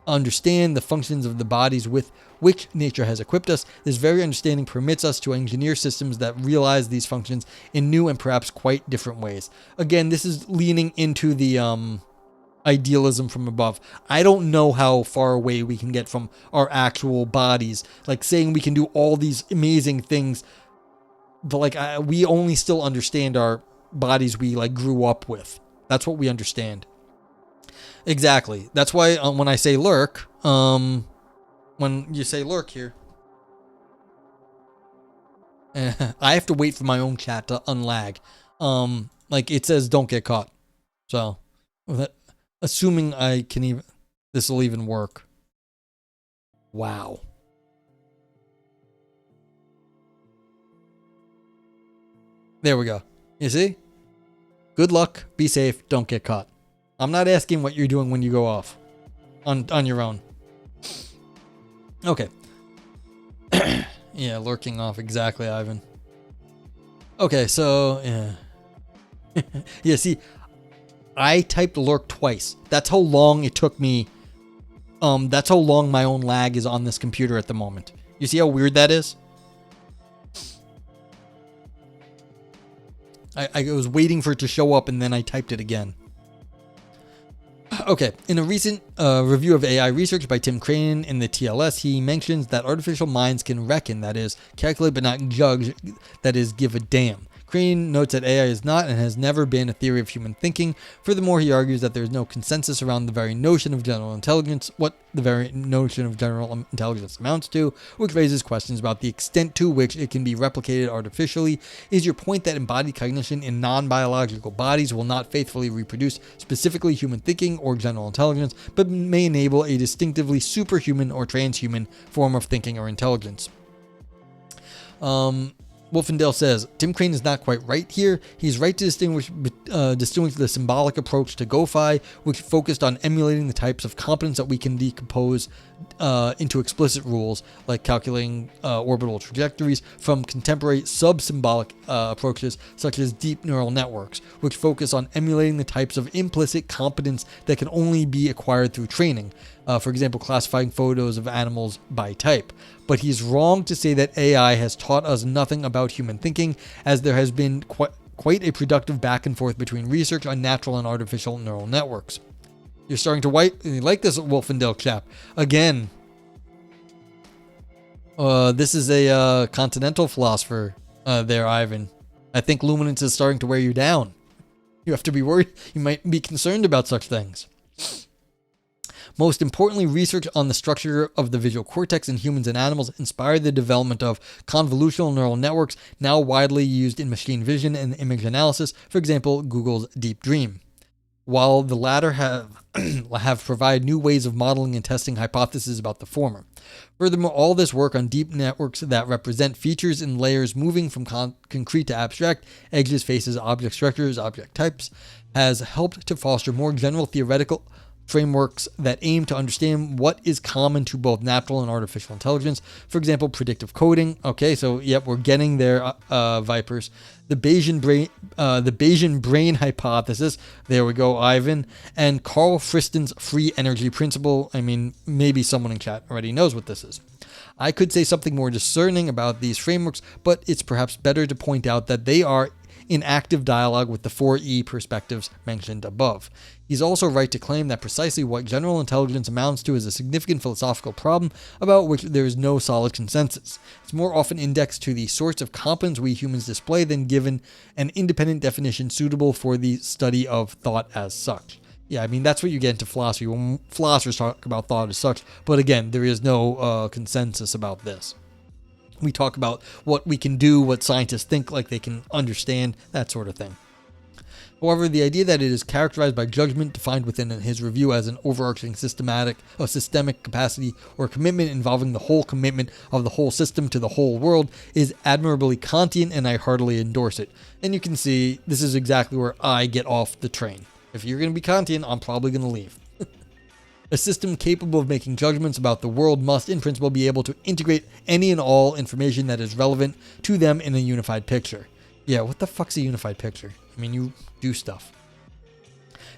understand the functions of the bodies with which nature has equipped us, this very understanding permits us to engineer systems that realize these functions in new and perhaps quite different ways. Again, this is leaning into the idealism from above. I don't know how far away we can get from our actual bodies. Like saying we can do all these amazing things, but like we only still understand our bodies we like grew up with. That's what we understand. Exactly. That's why when I say lurk, when you say lurk here, I have to wait for my own chat to unlag. Like it says, don't get caught. So, assuming this will even work. Wow. There we go. You see? Good luck. Be safe. Don't get caught. I'm not asking what you're doing when you go off on your own. Okay. Yeah, lurking off. Exactly, Ivan. Okay, so, yeah. Yeah, see, I typed lurk twice. That's how long it took me. That's how long my own lag is on this computer at the moment. You see how weird that is? I was waiting for it to show up and then I typed it again. Okay, in a recent review of AI research by Tim Crane in the TLS, he mentions that artificial minds can reckon, that is, calculate but not judge, that is, give a damn. Crane notes that AI is not and has never been a theory of human thinking. Furthermore, he argues that there is no consensus around the very notion of general intelligence, what the very notion of general intelligence amounts to, which raises questions about the extent to which it can be replicated artificially. Is your point that embodied cognition in non-biological bodies will not faithfully reproduce specifically human thinking or general intelligence, but may enable a distinctively superhuman or transhuman form of thinking or intelligence? Wolfendale says, Tim Crane is not quite right here. He's right to distinguish the symbolic approach to GoFi, which focused on emulating the types of competence that we can decompose into explicit rules, like calculating orbital trajectories, from contemporary sub-symbolic approaches, such as deep neural networks, which focus on emulating the types of implicit competence that can only be acquired through training. For example, classifying photos of animals by type. But he's wrong to say that AI has taught us nothing about human thinking, as there has been quite a productive back and forth between research on natural and artificial neural networks. You're starting to like this Wolfendale chap. Again, this is a continental philosopher there, Ivan. I think luminance is starting to wear you down. You have to be worried. You might be concerned about such things. Most importantly, research on the structure of the visual cortex in humans and animals inspired the development of convolutional neural networks, now widely used in machine vision and image analysis, for example, Google's Deep Dream. While the latter have provided new ways of modeling and testing hypotheses about the former. Furthermore, all this work on deep networks that represent features in layers moving from concrete to abstract, edges, faces, object structures, object types, has helped to foster more general theoretical frameworks that aim to understand what is common to both natural and artificial intelligence. For example, predictive coding. Okay, so yep, we're getting there, Vipers. The Bayesian brain hypothesis. There we go, Ivan. And Carl Friston's free energy principle. I mean, maybe someone in chat already knows what this is. I could say something more discerning about these frameworks, but it's perhaps better to point out that they are in active dialogue with the 4E perspectives mentioned above. He's also right to claim that precisely what general intelligence amounts to is a significant philosophical problem about which there is no solid consensus. It's more often indexed to the sorts of competence we humans display than given an independent definition suitable for the study of thought as such. Yeah, I mean, that's what you get into philosophy when philosophers talk about thought as such, but again, there is no consensus about this. We talk about what we can do, what scientists think like they can understand, that sort of thing. However, the idea that it is characterized by judgment defined within his review as an overarching systemic capacity or commitment involving the whole commitment of the whole system to the whole world is admirably Kantian, and I heartily endorse it. And you can see this is exactly where I get off the train. If you're going to be Kantian, I'm probably going to leave. A system capable of making judgments about the world must, in principle, be able to integrate any and all information that is relevant to them in a unified picture. Yeah, what the fuck's a unified picture? I mean, you do stuff.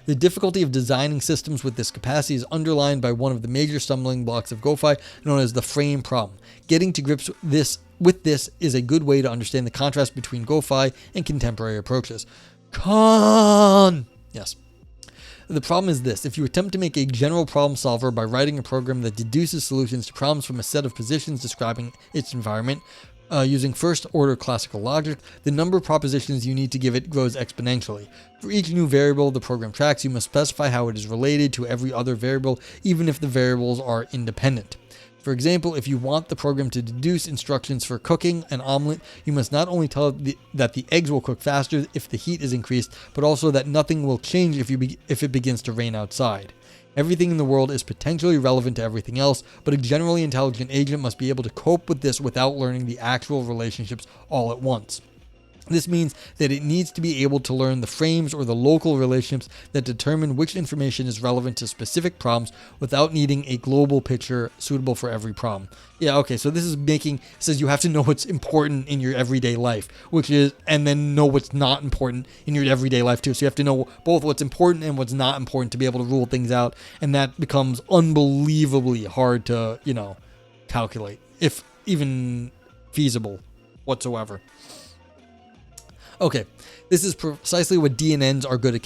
The difficulty of designing systems with this capacity is underlined by one of the major stumbling blocks of GoFi, known as the frame problem. Getting to grips with this is a good way to understand the contrast between GoFi and contemporary approaches. Yes. The problem is this: if you attempt to make a general problem solver by writing a program that deduces solutions to problems from a set of positions describing its environment, using first-order classical logic, the number of propositions you need to give it grows exponentially. For each new variable the program tracks, you must specify how it is related to every other variable, even if the variables are independent. For example, if you want the program to deduce instructions for cooking an omelet, you must not only tell it that the eggs will cook faster if the heat is increased, but also that nothing will change if it begins to rain outside. Everything in the world is potentially relevant to everything else, but a generally intelligent agent must be able to cope with this without learning the actual relationships all at once. This means that it needs to be able to learn the frames or the local relationships that determine which information is relevant to specific problems without needing a global picture suitable for every problem. Yeah, okay, so this is says you have to know what's important in your everyday life, and then know what's not important in your everyday life too. So you have to know both what's important and what's not important to be able to rule things out, and that becomes unbelievably hard to, calculate, if even feasible whatsoever. Okay, this is precisely what DNNs are good at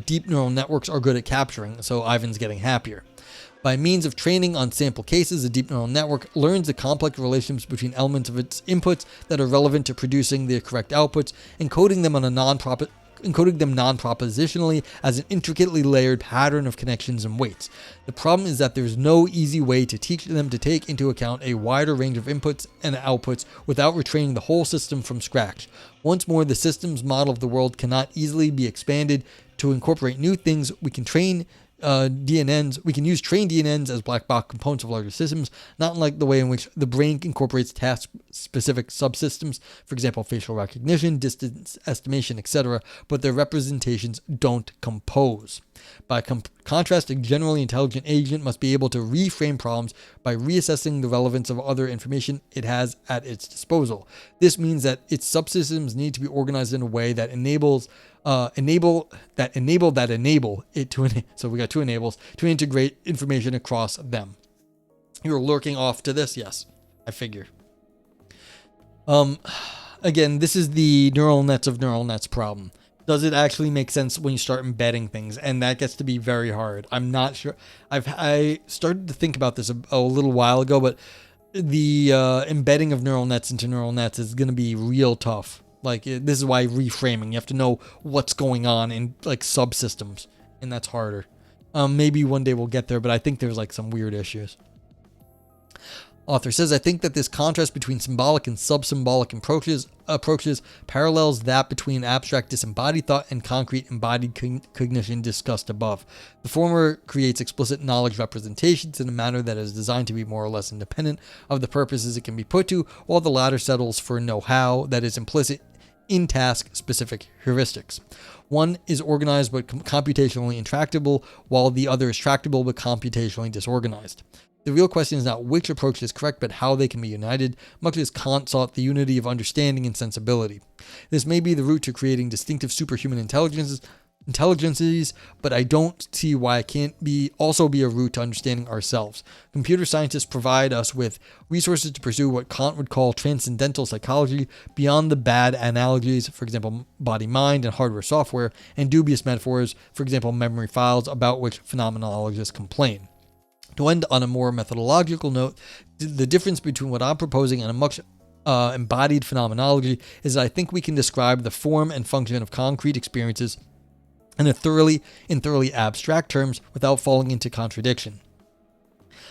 deep neural networks are good at capturing, so Ivan's getting happier. By means of training on sample cases, a deep neural network learns the complex relationships between elements of its inputs that are relevant to producing the correct outputs, encoding them non-propositionally as an intricately layered pattern of connections and weights. The problem is that there's no easy way to teach them to take into account a wider range of inputs and outputs without retraining the whole system from scratch. Once more, the system's model of the world cannot easily be expanded to incorporate new things. We can use trained DNNs as black box components of larger systems, not unlike the way in which the brain incorporates task-specific subsystems, for example, facial recognition, distance estimation, etc., but their representations don't compose. By contrast, a generally intelligent agent must be able to reframe problems by reassessing the relevance of other information it has at its disposal. This means that its subsystems need to be organized in a way that enable it to so we got two enables to integrate information across them. You're lurking off to this? Yes, I figure. Again, this is the neural nets of neural nets problem. Does it actually make sense when you start embedding things? And that gets to be very hard. I'm not sure. I started to think about this a little while ago, but the embedding of neural nets into neural nets is going to be real tough. Like, this is why reframing, you have to know what's going on in like subsystems, and that's harder. Maybe one day we'll get there, but I think there's like some weird issues. Author says, I think that this contrast between symbolic and sub-symbolic approaches parallels that between abstract disembodied thought and concrete embodied cognition discussed above. The former creates explicit knowledge representations in a manner that is designed to be more or less independent of the purposes it can be put to, while the latter settles for know-how that is implicit in task-specific heuristics. One is organized but computationally intractable, while the other is tractable but computationally disorganized. The real question is not which approach is correct, but how they can be united, much as Kant sought the unity of understanding and sensibility. This may be the route to creating distinctive superhuman intelligences, but I don't see why it can't also be a route to understanding ourselves. Computer scientists provide us with resources to pursue what Kant would call transcendental psychology beyond the bad analogies, for example, body-mind and hardware-software, and dubious metaphors, for example, memory files, about which phenomenologists complain. To end on a more methodological note, the difference between what I'm proposing and a much embodied phenomenology is that I think we can describe the form and function of concrete experiences in thoroughly abstract terms without falling into contradiction.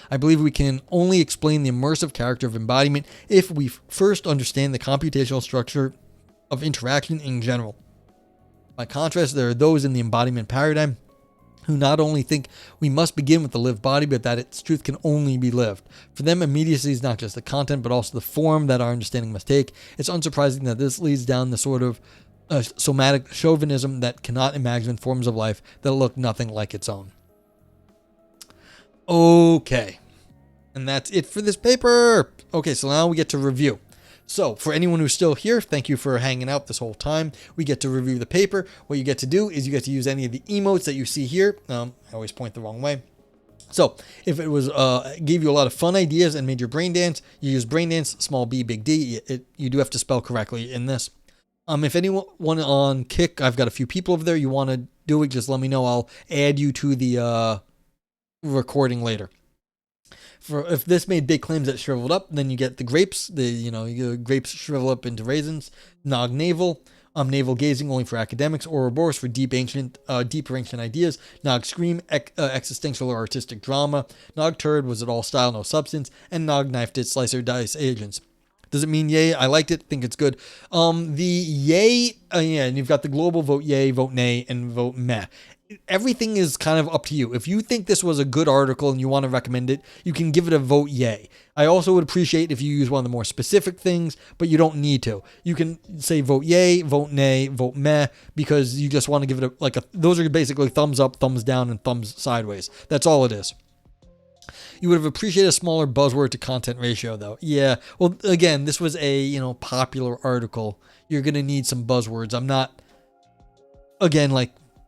I believe we can only explain the immersive character of embodiment if we first understand the computational structure of interaction in general. By contrast, there are those in the embodiment paradigm who not only think we must begin with the lived body, but that its truth can only be lived. For them, immediacy is not just the content, but also the form that our understanding must take. It's unsurprising that this leads down the sort of somatic chauvinism that cannot imagine forms of life that look nothing like its own. Okay. And that's it for this paper. Okay, so now we get to review. So, for anyone who's still here, thank you for hanging out this whole time. We get to review the paper. What you get to do is you get to use any of the emotes that you see here. I always point the wrong way. So, if it was gave you a lot of fun ideas and made your brain dance, you use brain dance, small b, big D. You do have to spell correctly in this. If anyone on Kick, I've got a few people over there, you want to do it, just let me know. I'll add you to the recording later. If this made big claims that shriveled up, then you get the grapes. Grapes shrivel up into raisins. Nog navel, navel gazing only for academics. Ouroboros for deeper ancient ideas. Nog scream, existential or artistic drama. Nog turd, was it all style, no substance. And Nog knifed it, slicer dice agents. Does it mean yay? I liked it. Think it's good. The yay, and you've got the global vote yay, vote nay, and vote meh. Everything is kind of up to you. If you think this was a good article and you want to recommend it, you can give it a vote yay. I also would appreciate if you use one of the more specific things, but you don't need to. You can say vote yay, vote nay, vote meh, because you just want to give it those are basically thumbs up, thumbs down, and thumbs sideways. That's all it is. You would have appreciated a smaller buzzword to content ratio, though. Yeah, well, again, this was a, popular article. You're going to need some buzzwords. I'm not, again,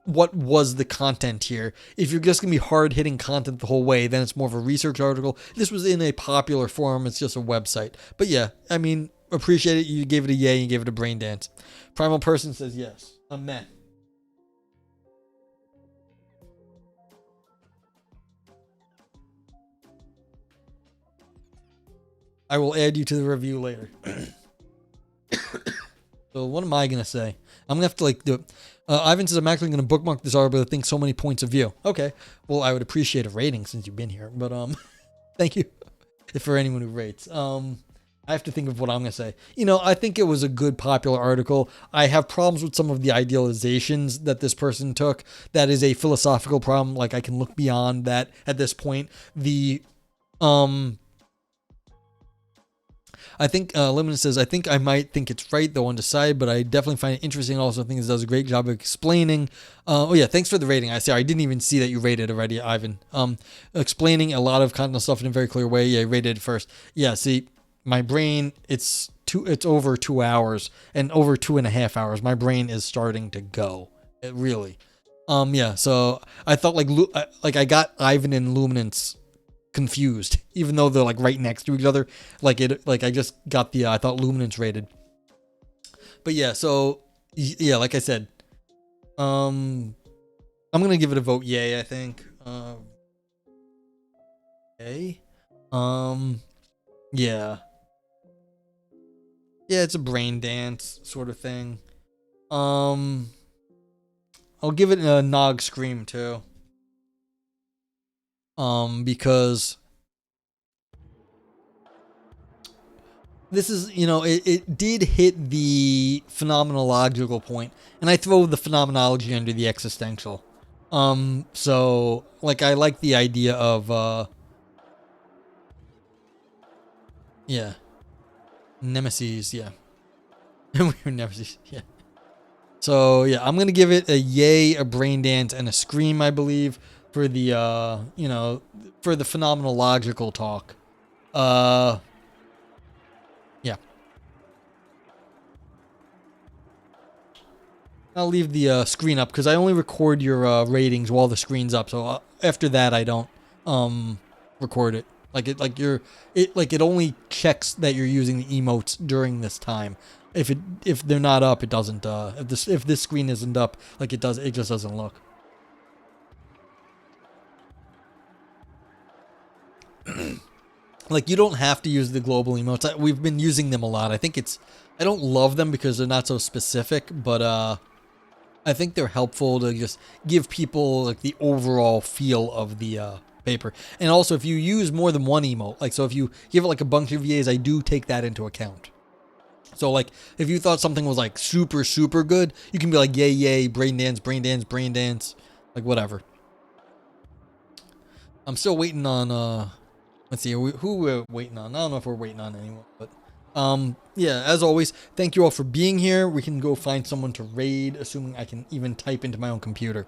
what was the content here? If you're just going to be hard-hitting content the whole way, then it's more of a research article. This was in a popular forum. It's just a website. But yeah, appreciate it. You gave it a yay. You gave it a brain dance. Primal Person says yes. A meh. I will add you to the review later. So what am I gonna say? I'm gonna have to like do it. Ivan says I'm actually gonna bookmark this article. I think so many points of view. Okay, well I would appreciate a rating since you've been here, but thank you for anyone who rates. I have to think of what I'm gonna say. You know, I think it was a good popular article. I have problems with some of the idealizations that this person took. That is a philosophical problem. Like I can look beyond that at this point. I think Lemon says, I think I might think it's right, though undecided, but I definitely find it interesting. Also think it does a great job of explaining. Oh yeah, thanks for the rating. I didn't even see that you rated already, Ivan. Explaining a lot of content stuff in a very clear way. Yeah, you rated it first. Yeah, see, my brain, it's over 2 hours and over 2.5 hours. My brain is starting to go. It really. Yeah, so I thought like I got Ivan and Luminance confused, even though they're like right next to each other. Like I just got I thought Luminance rated. But yeah, so yeah, like I said, I'm gonna give it a vote yay, I think. Yay. Yeah. Yeah, it's a brain dance sort of thing. I'll give it a Nog Scream too. Because this is, you know, it did hit the phenomenological point, and I throw the phenomenology under the existential. So like I like the idea of yeah, nemesis, yeah. We're nemesis, yeah. So yeah, I'm gonna give it a yay, a brain dance, and a scream, I believe, for the you know, for the phenomenological talk. Yeah. I'll leave the screen up because I only record your ratings while the screen's up. So after that, I don't record it. It only checks that you're using the emotes during this time. If they're not up, it doesn't. If this screen isn't up, like it just doesn't look. Like you don't have to use the global emotes. We've been using them a lot. I don't love them because they're not so specific, but I think they're helpful to just give people like the overall feel of the paper. And also if you use more than one emote, like so if you give it like a bunch of yays, I do take that into account. So like if you thought something was like super, super good, you can be like yay, yay, brain dance, brain dance, brain dance, like whatever. I'm still waiting on let's see who we're waiting on. I don't know if we're waiting on anyone, but yeah, as always, thank you all for being here. We can go find someone to raid, assuming I can even type into my own computer.